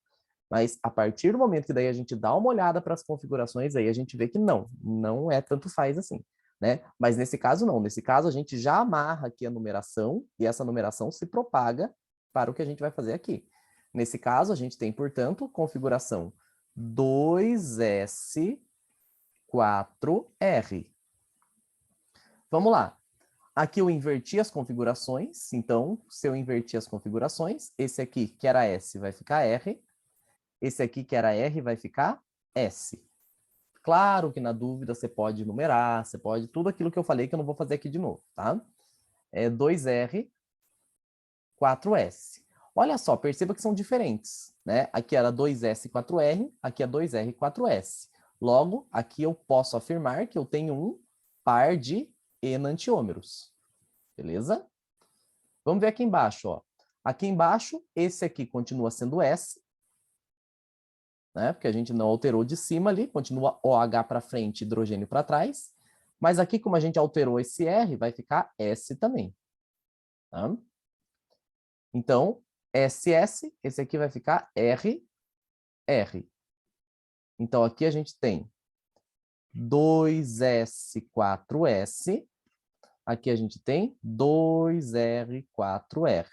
Mas a partir do momento que daí a gente dá uma olhada para as configurações, aí a gente vê que não é tanto faz assim, né? Mas nesse caso não, nesse caso a gente já amarra aqui a numeração e essa numeração se propaga para o que a gente vai fazer aqui. Nesse caso a gente tem, portanto, configuração 2S4R. Vamos lá. Aqui eu inverti as configurações, então se eu invertir as configurações, esse aqui que era S vai ficar R, esse aqui que era R vai ficar S. Claro que na dúvida você pode numerar, você pode tudo aquilo que eu falei que eu não vou fazer aqui de novo, tá? É 2R, 4S. Olha só, perceba que são diferentes, né? Aqui era 2S, 4R, aqui é 2R, 4S. Logo, aqui eu posso afirmar que eu tenho um par de enantiômeros, beleza? Vamos ver aqui embaixo, ó. Aqui embaixo, esse aqui continua sendo S, né? Porque a gente não alterou de cima ali, continua OH para frente, hidrogênio para trás. Mas aqui, como a gente alterou esse R, vai ficar S também. Tá? Então, SS, esse aqui vai ficar R, R. Então, aqui a gente tem 2S4S, aqui a gente tem 2R4R.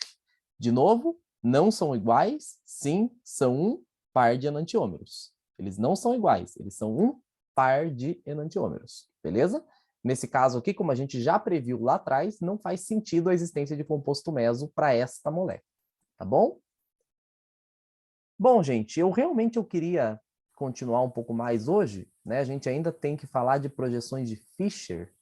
De novo, não são iguais? Sim, são um par de enantiômeros. Eles não são iguais, eles são um par de enantiômeros, beleza? Nesse caso aqui, como a gente já previu lá atrás, não faz sentido a existência de composto meso para esta molécula, tá bom? Bom, gente, eu queria continuar um pouco mais hoje, né? A gente ainda tem que falar de projeções de Fischer.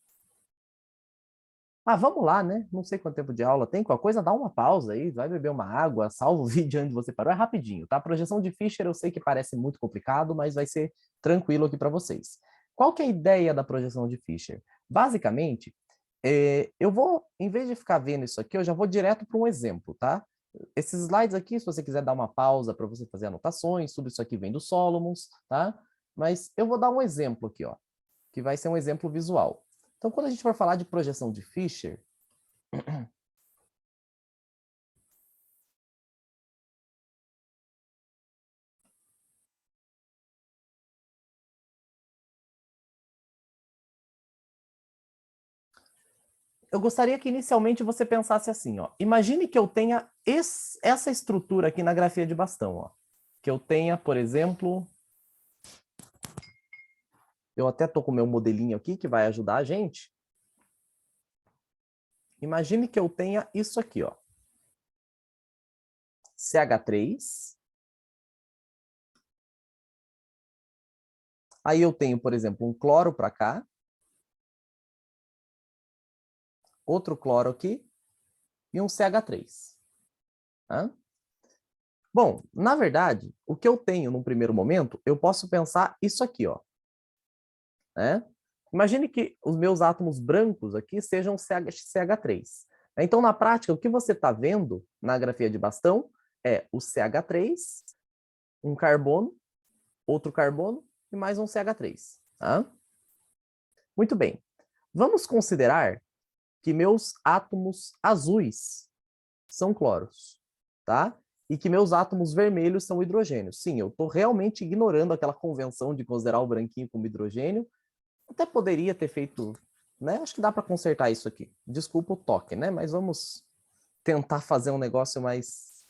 Ah, vamos lá, né? Não sei quanto tempo de aula tem, qualquer coisa, dá uma pausa aí, vai beber uma água, salva o vídeo onde você parou, é rapidinho, tá? A projeção de Fischer eu sei que parece muito complicado, mas vai ser tranquilo aqui para vocês. Qual que é a ideia da projeção de Fischer? Basicamente, eu vou, em vez de ficar vendo isso aqui, eu já vou direto para um exemplo, tá? Esses slides aqui, se você quiser dar uma pausa para você fazer anotações, tudo isso aqui vem do Solomons, tá? Mas eu vou dar um exemplo aqui, ó, que vai ser um exemplo visual. Então, quando a gente for falar de projeção de Fischer, eu gostaria que inicialmente você pensasse assim, ó. Imagine que eu tenha essa estrutura aqui na grafia de bastão, ó. Que eu tenha, por exemplo, eu até tô com o meu modelinho aqui que vai ajudar a gente. Imagine que eu tenha isso aqui, ó. CH3. Aí eu tenho, por exemplo, um cloro para cá. Outro cloro aqui. E um CH3. Tá? Bom, na verdade, o que eu tenho num primeiro momento, eu posso pensar isso aqui, ó. Né? Imagine que os meus átomos brancos aqui sejam CH3. Então, na prática, o que você está vendo na grafia de bastão é o CH3, um carbono, outro carbono e mais um CH3. Tá? Muito bem. Vamos considerar que meus átomos azuis são cloros, tá? E que meus átomos vermelhos são hidrogênios. Sim, eu estou realmente ignorando aquela convenção de considerar o branquinho como hidrogênio. Até poderia ter feito, né? Acho que dá para consertar isso aqui. Desculpa o toque, né? Mas vamos tentar fazer um negócio mais,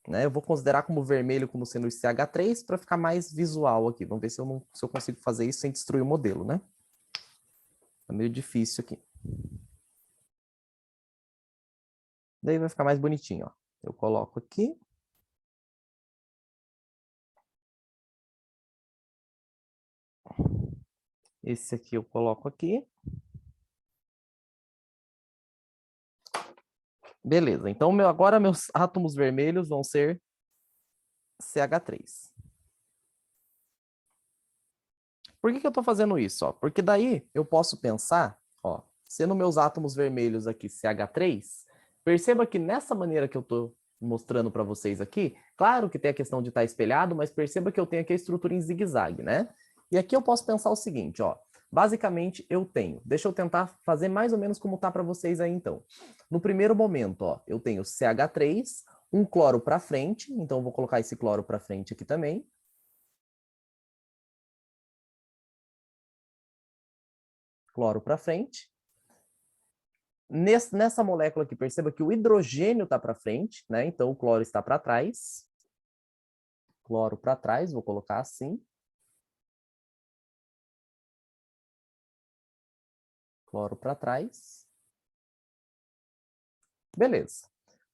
né? Eu vou considerar como vermelho como sendo o CH3 para ficar mais visual aqui. Vamos ver se eu consigo fazer isso sem destruir o modelo, né? É meio difícil aqui. Daí vai ficar mais bonitinho, ó. Eu coloco aqui. Esse aqui eu coloco aqui. Beleza, então agora meus átomos vermelhos vão ser CH3. Por que eu estou fazendo isso? Ó? Porque daí eu posso pensar, ó, sendo meus átomos vermelhos aqui CH3, perceba que nessa maneira que eu estou mostrando para vocês aqui, claro que tem a questão de estar espelhado, mas perceba que eu tenho aqui a estrutura em zigue-zague, né? E aqui eu posso pensar o seguinte, ó, basicamente eu tenho, deixa eu tentar fazer mais ou menos como tá para vocês aí então. No primeiro momento, ó, eu tenho CH3, um cloro para frente, então eu vou colocar esse cloro para frente aqui também. Cloro para frente. Nessa molécula aqui, perceba que o hidrogênio está para frente, né? Então o cloro está para trás. Cloro para trás, vou colocar assim. Cloro para trás. Beleza.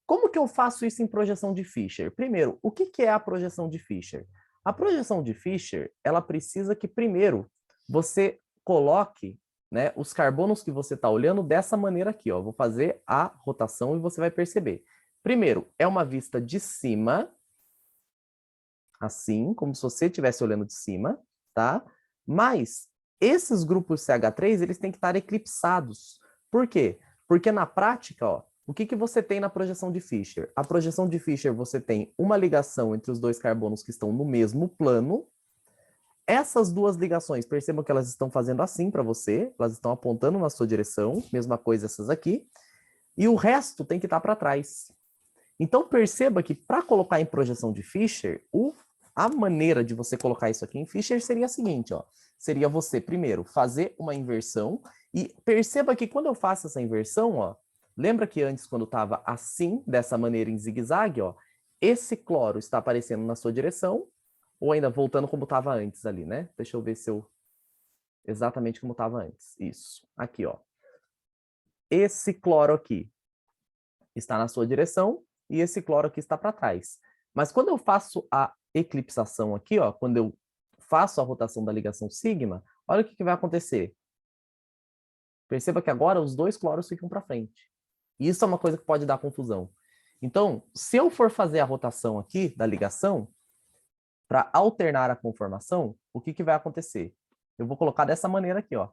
Como que eu faço isso em projeção de Fischer? Primeiro, o que é a projeção de Fischer? A projeção de Fischer, ela precisa que, primeiro, você coloque, né, os carbonos que você está olhando dessa maneira aqui. Ó. Vou fazer a rotação e você vai perceber. Primeiro, é uma vista de cima, assim, como se você estivesse olhando de cima, tá? Mas esses grupos CH3, eles têm que estar eclipsados. Por quê? Porque na prática, ó, o que você tem na projeção de Fischer? A projeção de Fischer, você tem uma ligação entre os dois carbonos que estão no mesmo plano. Essas duas ligações, percebam que elas estão fazendo assim para você, elas estão apontando na sua direção, mesma coisa essas aqui, e o resto tem que estar para trás. Então, perceba que para colocar em projeção de Fischer, a maneira de você colocar isso aqui em Fischer seria a seguinte, ó. Seria você, primeiro, fazer uma inversão, e perceba que quando eu faço essa inversão, ó, lembra que antes, quando estava assim, dessa maneira em zigue-zague, ó, esse cloro está aparecendo na sua direção, ou ainda voltando como estava antes ali, né? Deixa eu ver se eu... Exatamente como estava antes. Isso. Aqui, ó. Esse cloro aqui está na sua direção, e esse cloro aqui está para trás. Mas quando eu faço a eclipsação aqui, ó, quando eu faço a rotação da ligação sigma, olha o que vai acontecer. Perceba que agora os dois cloros ficam para frente. E isso é uma coisa que pode dar confusão. Então, se eu for fazer a rotação aqui da ligação, para alternar a conformação, o que vai acontecer? Eu vou colocar dessa maneira aqui, ó.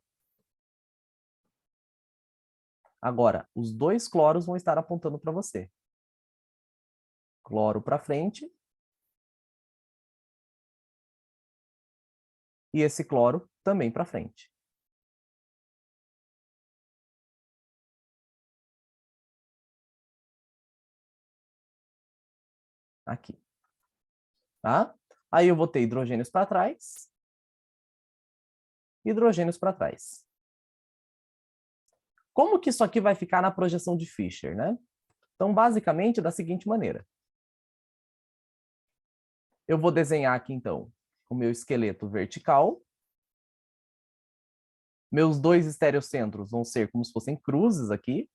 Agora, os dois cloros vão estar apontando para você. Cloro para frente. E esse cloro também para frente. Aqui. Tá? Aí eu vou ter hidrogênios para trás. Hidrogênios para trás. Como que isso aqui vai ficar na projeção de Fischer, né? Então, basicamente, da seguinte maneira. Eu vou desenhar aqui, então, o meu esqueleto vertical. Meus dois estereocentros vão ser como se fossem cruzes aqui.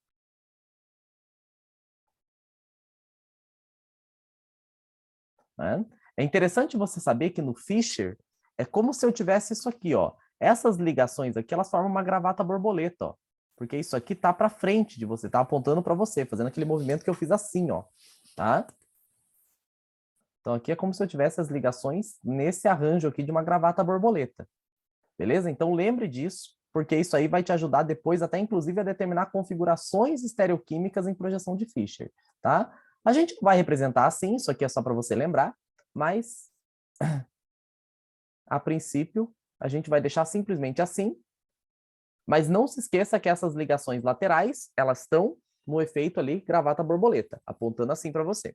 Né? É interessante você saber que no Fischer é como se eu tivesse isso aqui, ó. Essas ligações aqui, elas formam uma gravata borboleta, ó. Porque isso aqui tá para frente de você, tá apontando para você, fazendo aquele movimento que eu fiz assim, ó. Tá? Então aqui é como se eu tivesse as ligações nesse arranjo aqui de uma gravata borboleta. Beleza? Então lembre disso, porque isso aí vai te ajudar depois até inclusive a determinar configurações estereoquímicas em projeção de Fischer, tá? A gente vai representar assim, isso aqui é só para você lembrar, mas a princípio a gente vai deixar simplesmente assim, mas não se esqueça que essas ligações laterais, elas estão no efeito ali gravata borboleta, apontando assim para você,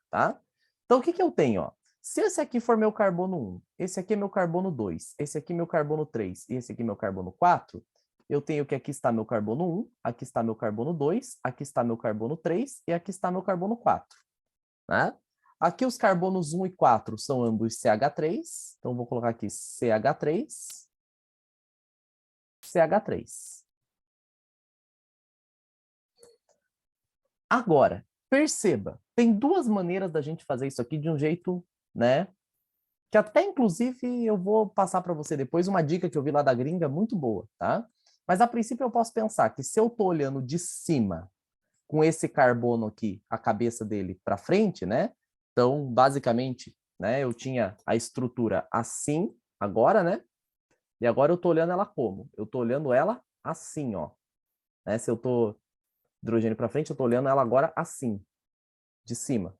tá? Então, o que eu tenho? Ó? Se esse aqui for meu carbono 1, esse aqui é meu carbono 2, esse aqui é meu carbono 3 e esse aqui é meu carbono 4, eu tenho que aqui está meu carbono 1, aqui está meu carbono 2, aqui está meu carbono 3 e aqui está meu carbono 4. Né? Aqui os carbonos 1 e 4 são ambos CH3, então vou colocar aqui CH3, CH3. Agora, perceba, tem duas maneiras da gente fazer isso aqui de um jeito, né? Que até, inclusive, eu vou passar para você depois uma dica que eu vi lá da gringa muito boa, tá? Mas, a princípio, eu posso pensar que se eu estou olhando de cima, com esse carbono aqui, a cabeça dele para frente, né? Então, basicamente, né? Eu tinha a estrutura assim, agora, né? E agora eu tô olhando ela como? Eu tô olhando ela assim, ó. Né? Se eu tô hidrogênio para frente, eu tô olhando ela agora assim, de cima,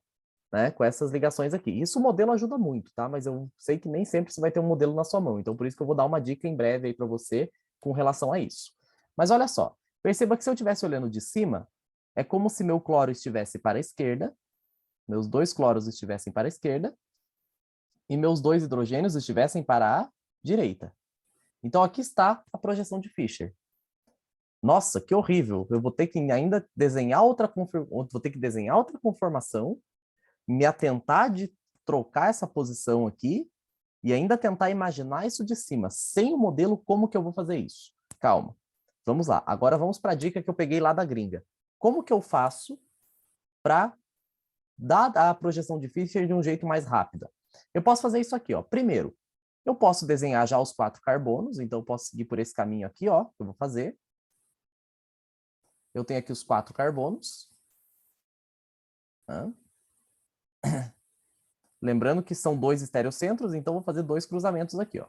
né? Com essas ligações aqui. Isso o modelo ajuda muito, tá? Mas eu sei que nem sempre você vai ter um modelo na sua mão. Então, por isso que eu vou dar uma dica em breve aí para você com relação a isso. Mas olha só, perceba que se eu estivesse olhando de cima, é como se meu cloro estivesse para a esquerda, meus dois cloros estivessem para a esquerda, e meus dois hidrogênios estivessem para a direita. Então, aqui está a projeção de Fischer. Nossa, que horrível! Eu vou ter que ainda desenhar vou ter que desenhar outra conformação, me atentar de trocar essa posição aqui e ainda tentar imaginar isso de cima, sem o modelo, como que eu vou fazer isso? Calma. Vamos lá. Agora vamos para a dica que eu peguei lá da gringa. Como que eu faço para dar a projeção de Fischer de um jeito mais rápido? Eu posso fazer isso aqui, ó. Primeiro, eu posso desenhar já os 4 carbonos, então eu posso seguir por esse caminho aqui, ó, que eu vou fazer. Eu tenho aqui os 4 carbonos. Lembrando que são 2 estereocentros, então vou fazer 2 cruzamentos aqui, ó.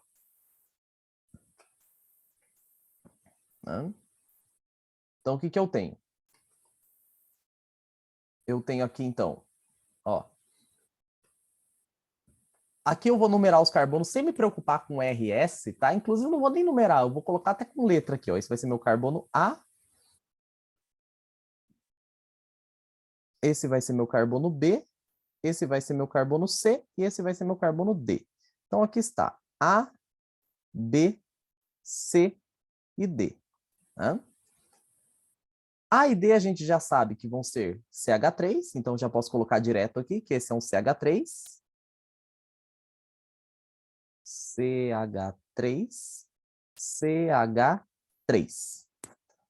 Então, o que que eu tenho? Eu tenho aqui, então, ó. Aqui eu vou numerar os carbonos sem me preocupar com RS, tá? Inclusive, eu não vou nem numerar, eu vou colocar até com letra aqui, ó. Esse vai ser meu carbono A. Esse vai ser meu carbono B. Esse vai ser meu carbono C. E esse vai ser meu carbono D. Então, aqui está A, B, C e D. Tá? A e D a gente já sabe que vão ser CH3, então já posso colocar direto aqui, que esse é um CH3. CH3, CH3.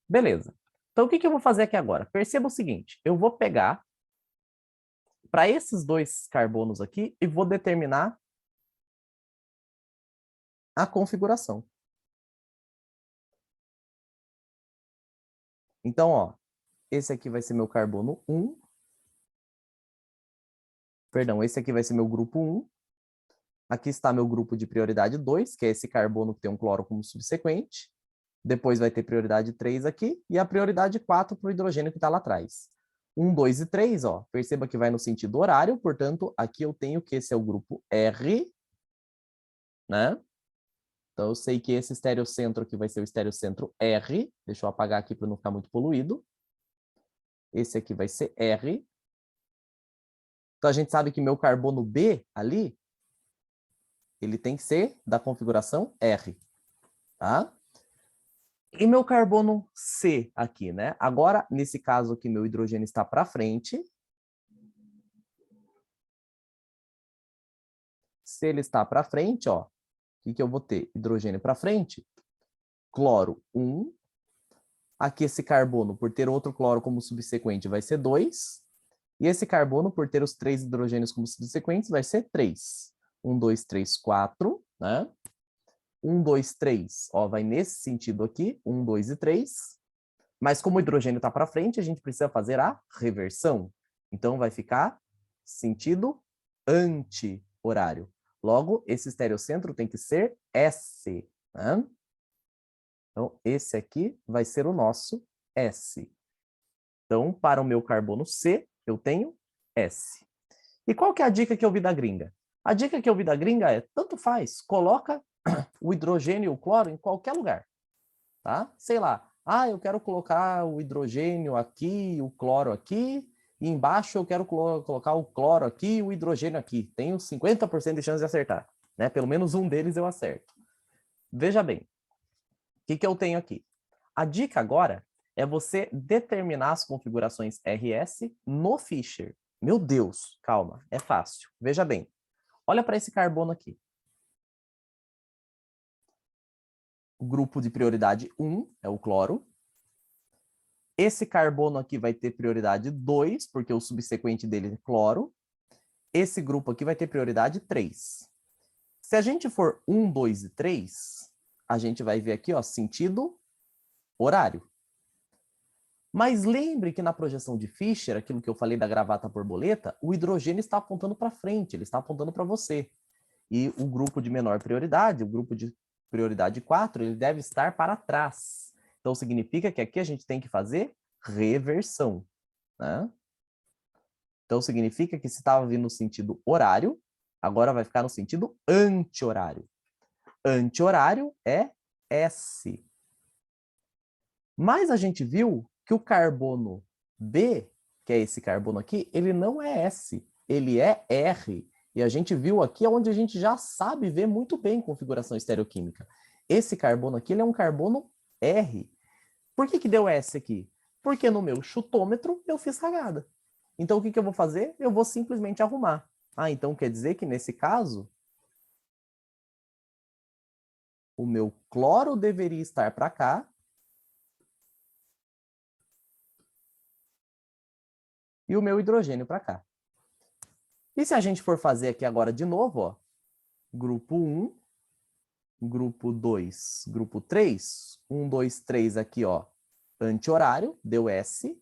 Beleza. Então, o que que eu vou fazer aqui agora? Perceba o seguinte, eu vou pegar para esses 2 carbonos aqui e vou determinar a configuração. Então, ó, esse aqui vai ser meu carbono 1. Perdão, esse aqui vai ser meu grupo 1. Aqui está meu grupo de prioridade 2, que é esse carbono que tem um cloro como subsequente. Depois vai ter prioridade 3 aqui, e a prioridade 4 para o hidrogênio que está lá atrás. 1, 2 e 3, ó, perceba que vai no sentido horário, portanto, aqui eu tenho que esse é o grupo R, né? Então, eu sei que esse estereocentro aqui vai ser o estereocentro R. Deixa eu apagar aqui para não ficar muito poluído. Esse aqui vai ser R. Então, a gente sabe que meu carbono B ali, ele tem que ser da configuração R, tá? E meu carbono C aqui, né? Agora, nesse caso aqui, meu hidrogênio está para frente. Se ele está para frente, ó, o que eu vou ter? Hidrogênio para frente, cloro 1. Aqui esse carbono, por ter outro cloro como subsequente, vai ser 2. E esse carbono, por ter os 3 hidrogênios como subsequentes, vai ser 3. 1, 2, 3, 4, né? 1, 2, 3, ó, vai nesse sentido aqui, 1, 2 e 3. Mas como o hidrogênio está para frente, a gente precisa fazer a reversão. Então, vai ficar sentido anti-horário. Logo, esse estereocentro tem que ser S. Né? Então, esse aqui vai ser o nosso S. Então, para o meu carbono C, eu tenho S. E qual que é a dica que eu vi da gringa? A dica que eu vi da gringa é, tanto faz, coloca o hidrogênio e o cloro em qualquer lugar. Tá? Sei lá, eu quero colocar o hidrogênio aqui, o cloro aqui, e embaixo eu quero colocar o cloro aqui e o hidrogênio aqui. Tenho 50% de chance de acertar. Né? Pelo menos um deles eu acerto. Veja bem, o que eu tenho aqui? A dica agora é você determinar as configurações RS no Fischer. Meu Deus, calma, é fácil. Veja bem, olha para esse carbono aqui. O grupo de prioridade 1 é o cloro. Esse carbono aqui vai ter prioridade 2, porque o subsequente dele é cloro. Esse grupo aqui vai ter prioridade 3. Se a gente for 1, 2 e 3, a gente vai ver aqui, ó, sentido horário. Mas lembre que na projeção de Fischer, aquilo que eu falei da gravata borboleta, o hidrogênio está apontando para frente, ele está apontando para você. E o grupo de menor prioridade, o grupo de prioridade 4, ele deve estar para trás. Então, significa que aqui a gente tem que fazer reversão, né? Então, significa que se estava vindo no sentido horário, agora vai ficar no sentido anti-horário. Anti-horário é S. Mas a gente viu que o carbono B, que é esse carbono aqui, ele não é S, ele é R. E a gente viu aqui onde a gente já sabe ver muito bem configuração estereoquímica. Esse carbono aqui, ele é um carbono R. Por que que deu S aqui? Porque no meu chutômetro eu fiz cagada. Então o que que eu vou fazer? Eu vou simplesmente arrumar. Ah, então quer dizer que nesse caso, o meu cloro deveria estar para cá e o meu hidrogênio para cá. E se a gente for fazer aqui agora de novo, ó, grupo 1, grupo 2, grupo 3, 1, 2, 3 aqui, ó, anti-horário, deu S,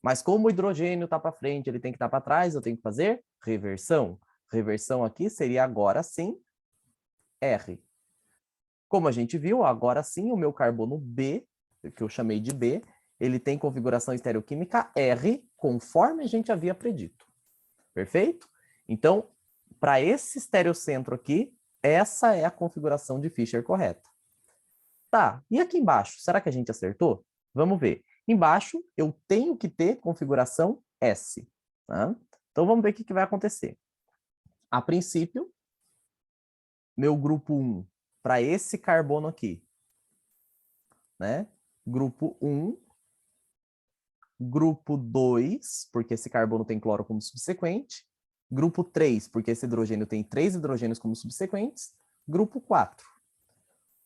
mas como o hidrogênio está para frente, ele tem que estar para trás, eu tenho que fazer reversão. Reversão aqui seria agora sim R. Como a gente viu, agora sim o meu carbono B, que eu chamei de B, ele tem configuração estereoquímica R, conforme a gente havia predito. Perfeito? Então, para esse estereocentro aqui, essa é a configuração de Fischer correta. Tá, e aqui embaixo, será que a gente acertou? Vamos ver. Embaixo, eu tenho que ter configuração S. Tá? Então, vamos ver o que vai acontecer. A princípio, meu grupo 1, para esse carbono aqui, né? Grupo 1, grupo 2, porque esse carbono tem cloro como subsequente, grupo 3, porque esse hidrogênio tem 3 hidrogênios como subsequentes, grupo 4.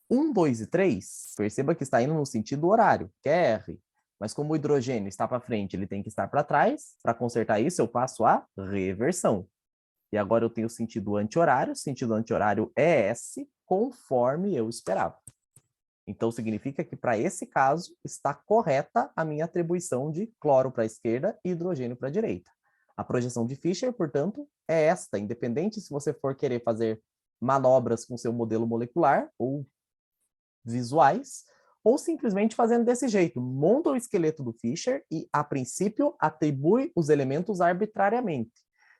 1, 2 e 3, perceba que está indo no sentido horário, que é R. Mas como o hidrogênio está para frente, ele tem que estar para trás. Para consertar isso, eu passo a reversão. E agora eu tenho o sentido anti-horário é S, conforme eu esperava. Então, significa que para esse caso, está correta a minha atribuição de cloro para a esquerda e hidrogênio para a direita. A projeção de Fischer, portanto, é esta, independente se você for querer fazer manobras com seu modelo molecular ou visuais, ou simplesmente fazendo desse jeito. Monta o esqueleto do Fischer e, a princípio, atribui os elementos arbitrariamente.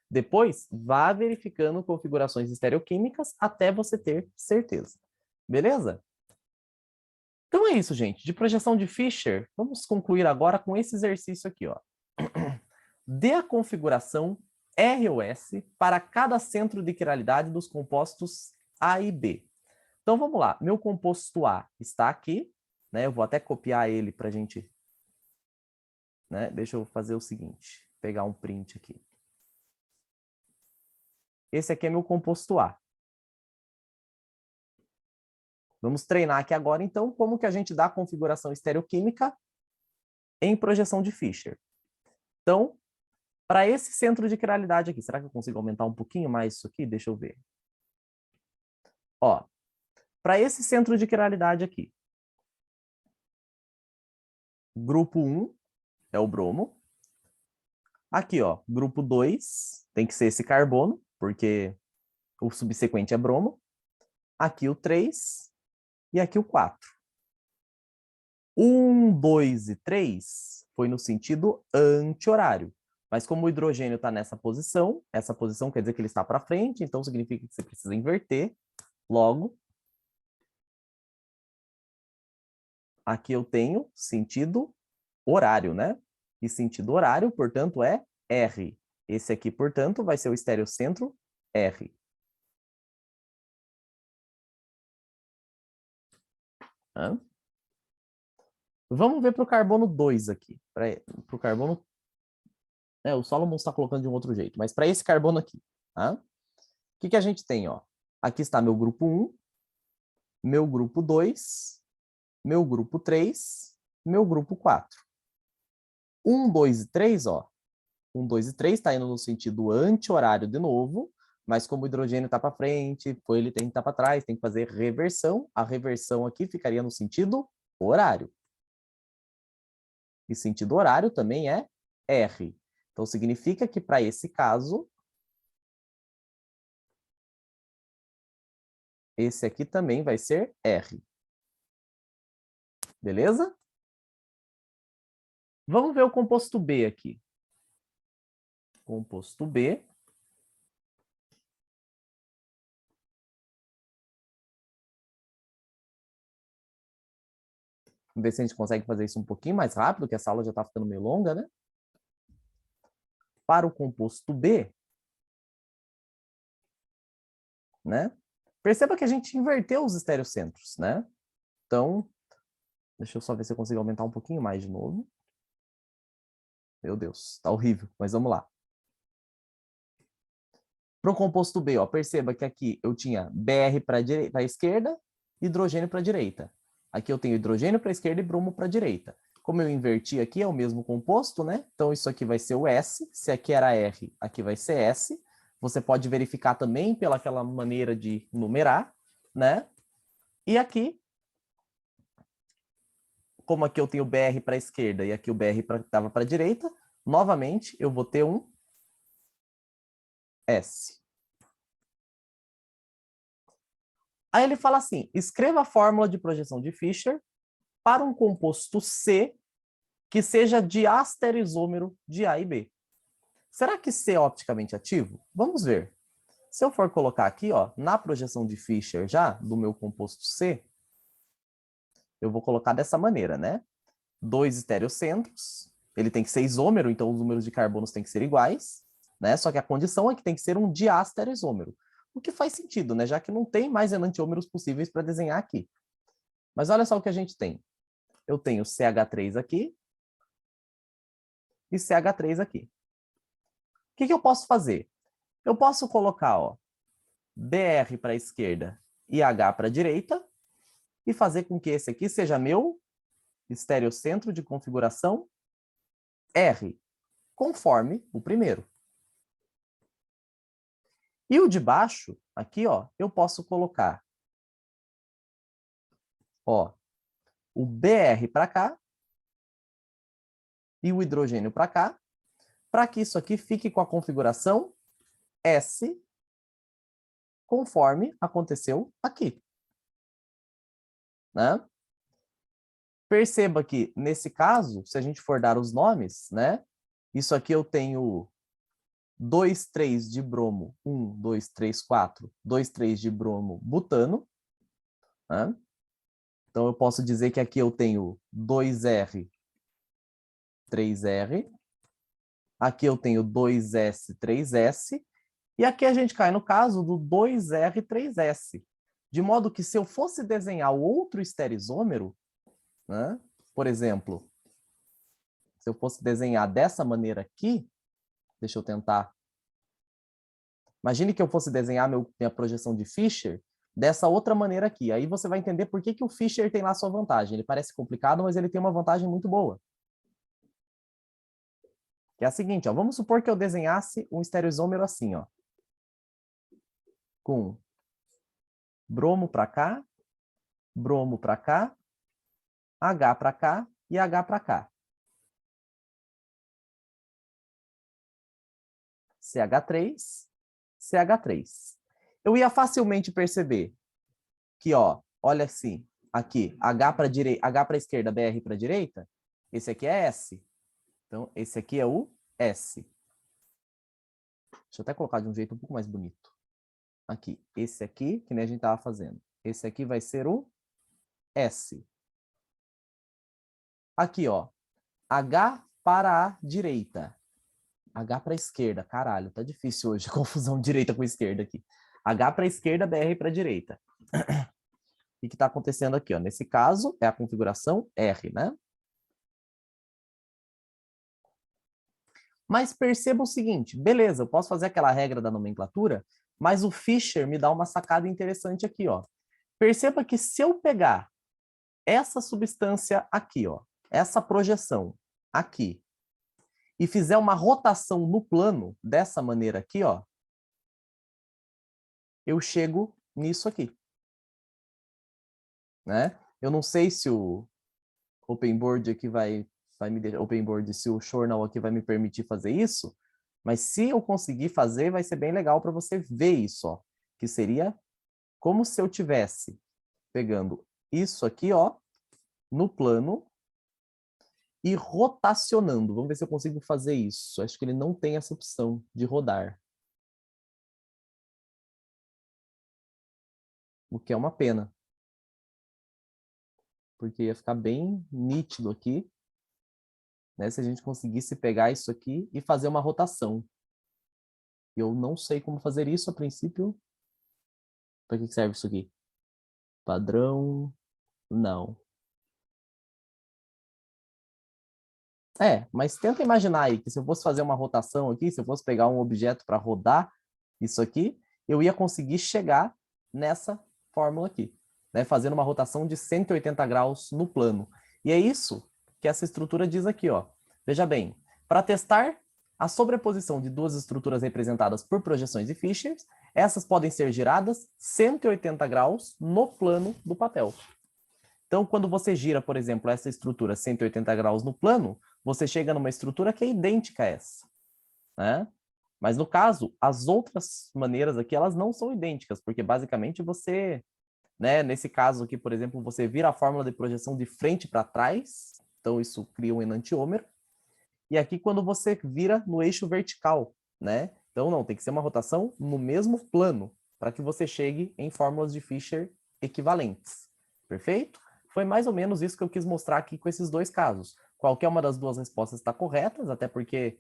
Depois, vá verificando configurações estereoquímicas até você ter certeza. Beleza? Então é isso, gente. De projeção de Fischer, vamos concluir agora com esse exercício aqui, ó. Dê a configuração R ou S para cada centro de quiralidade dos compostos A e B. Então vamos lá. Meu composto A está aqui, né? Eu vou até copiar ele para a gente, né? Deixa eu fazer o seguinte, pegar um print aqui. Esse aqui é meu composto A. Vamos treinar aqui agora, então, como que a gente dá a configuração estereoquímica em projeção de Fischer. Então, para esse centro de quiralidade aqui, será que eu consigo aumentar um pouquinho mais isso aqui? Deixa eu ver. Ó, para esse centro de quiralidade aqui, grupo 1 é o bromo. Aqui, ó, grupo 2 tem que ser esse carbono, porque o subsequente é bromo. Aqui o 3 e aqui o 4. 1, 2 e 3 foi no sentido anti-horário. Mas como o hidrogênio está nessa posição, essa posição quer dizer que ele está para frente, então significa que você precisa inverter. Logo, aqui eu tenho sentido horário, né? E sentido horário, portanto, é R. Esse aqui, portanto, vai ser o estereocentro R. Hã? Vamos ver para o carbono 2 aqui. Para o carbono... o Solomon está colocando de um outro jeito, mas para esse carbono aqui. Tá? O que a gente tem? Ó? Aqui está meu grupo 1, meu grupo 2, meu grupo 3, meu grupo 4. 1, 2 e 3, ó. 1, 2 e 3 está indo no sentido anti-horário de novo, mas como o hidrogênio está para frente, ele tem que estar para trás, tem que fazer reversão. A reversão aqui ficaria no sentido horário. E sentido horário também é R. Então, significa que, para esse caso, esse aqui também vai ser R. Beleza? Vamos ver o composto B aqui. Composto B. Vamos ver se a gente consegue fazer isso um pouquinho mais rápido, que essa aula já está ficando meio longa, né? Para o composto B, né? Perceba que a gente inverteu os estereocentros, né? Então, deixa eu só ver se eu consigo aumentar um pouquinho mais de novo. Meu Deus, tá horrível, mas vamos lá. Para o composto B, ó, perceba que aqui eu tinha Br para a esquerda, hidrogênio para a direita. Aqui eu tenho hidrogênio para a esquerda e bromo para a direita. Como eu inverti aqui, é o mesmo composto, né? Então, isso aqui vai ser o S. Se aqui era R, aqui vai ser S. Você pode verificar também pelaquela maneira de numerar, né? E aqui, como aqui eu tenho Br para a esquerda e aqui o Br estava para a direita, novamente eu vou ter um S. Aí ele fala assim, escreva a fórmula de projeção de Fischer para um composto C que seja diastereisômero de A e B. Será que C é opticamente ativo? Vamos ver. Se eu for colocar aqui, ó, na projeção de Fischer já, do meu composto C, eu vou colocar dessa maneira, né? 2 estereocentros, ele tem que ser isômero, então os números de carbonos têm que ser iguais, né? Só que a condição é que tem que ser um diastereisômero. O que faz sentido, né? Já que não tem mais enantiômeros possíveis para desenhar aqui. Mas olha só o que a gente tem. Eu tenho CH3 aqui e CH3 aqui. O que eu posso fazer? Eu posso colocar, ó, BR para a esquerda e H para a direita e fazer com que esse aqui seja meu estereocentro de configuração R, conforme o primeiro. E o de baixo, aqui, ó, eu posso colocar, ó, o BR para cá e o hidrogênio para cá, para que isso aqui fique com a configuração S, conforme aconteceu aqui, né? Perceba que, nesse caso, se a gente for dar os nomes, né? Isso aqui eu tenho 2, 3 de bromo, 1, 2, 3, 4, 2, 3 de bromo, butano, né? Então, eu posso dizer que aqui eu tenho 2R, 3R, aqui eu tenho 2S, 3S, e aqui a gente cai no caso do 2R, 3S. De modo que, se eu fosse desenhar o outro estereisômero, né? Por exemplo, se eu fosse desenhar dessa maneira aqui, deixa eu tentar. Imagine que eu fosse desenhar minha projeção de Fischer dessa outra maneira aqui. Aí você vai entender por que o Fischer tem lá sua vantagem. Ele parece complicado, mas ele tem uma vantagem muito boa. Que é a seguinte, ó, vamos supor que eu desenhasse um estereoisômero assim, ó, com bromo para cá, bromo para cá, H para cá e H para cá. CH3, CH3. Eu ia facilmente perceber que, ó, olha assim, aqui, H para H para esquerda, BR para direita, esse aqui é S. Então, esse aqui é o S. Deixa eu até colocar de um jeito um pouco mais bonito. Aqui, esse aqui, que nem a gente estava fazendo. Esse aqui vai ser o S. Aqui, ó, H para a direita. H para a esquerda. Caralho, tá difícil hoje a confusão direita com esquerda aqui. H para a esquerda, BR para a direita. O que está acontecendo aqui? Ó? Nesse caso, é a configuração R, né? Mas perceba o seguinte, beleza, eu posso fazer aquela regra da nomenclatura, mas o Fischer me dá uma sacada interessante aqui, ó. Perceba que se eu pegar essa substância aqui, ó, essa projeção aqui, e fizer uma rotação no plano dessa maneira aqui, ó, eu chego nisso aqui. Né? Eu não sei se o OpenBoard aqui vai vai me deixar, Open Board, se o Journal aqui vai me permitir fazer isso, mas se eu conseguir fazer, vai ser bem legal para você ver isso, ó, que seria como se eu tivesse pegando isso aqui, ó, no plano e rotacionando. Vamos ver se eu consigo fazer isso. Acho que ele não tem essa opção de rodar. O que é uma pena. Porque ia ficar bem nítido aqui, né, se a gente conseguisse pegar isso aqui e fazer uma rotação. Eu não sei como fazer isso a princípio. Para que serve isso aqui? Padrão, não. Mas tenta imaginar aí que se eu fosse fazer uma rotação aqui, se eu fosse pegar um objeto para rodar isso aqui, eu ia conseguir chegar nessa fórmula aqui, né? Fazendo uma rotação de 180 graus no plano. E é isso que essa estrutura diz aqui, ó. Veja bem, para testar a sobreposição de duas estruturas representadas por projeções de Fisher, essas podem ser giradas 180 graus no plano do papel. Então, quando você gira, por exemplo, essa estrutura 180 graus no plano, você chega numa estrutura que é idêntica a essa, né? Mas no caso, as outras maneiras aqui, elas não são idênticas, porque basicamente você, né, nesse caso aqui, por exemplo, você vira a fórmula de projeção de frente para trás, então isso cria um enantiômero, e aqui quando você vira no eixo vertical, né? Então não, tem que ser uma rotação no mesmo plano, para que você chegue em fórmulas de Fisher equivalentes. Perfeito? Foi mais ou menos isso que eu quis mostrar aqui com esses dois casos. Qualquer uma das duas respostas está correta, até porque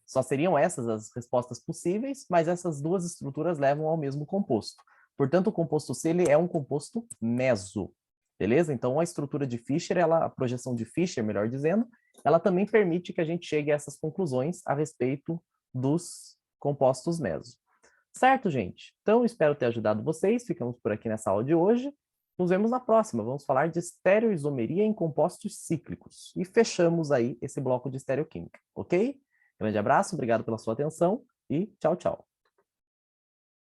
só seriam essas as respostas possíveis, mas essas duas estruturas levam ao mesmo composto. Portanto, o composto C ele é um composto meso, beleza? Então, a estrutura de Fisher, a projeção de Fisher, melhor dizendo, ela também permite que a gente chegue a essas conclusões a respeito dos compostos meso. Certo, gente? Então, espero ter ajudado vocês. Ficamos por aqui nessa aula de hoje. Nos vemos na próxima. Vamos falar de estereoisomeria em compostos cíclicos. E fechamos aí esse bloco de estereoquímica, ok? Grande abraço, obrigado pela sua atenção e tchau, tchau.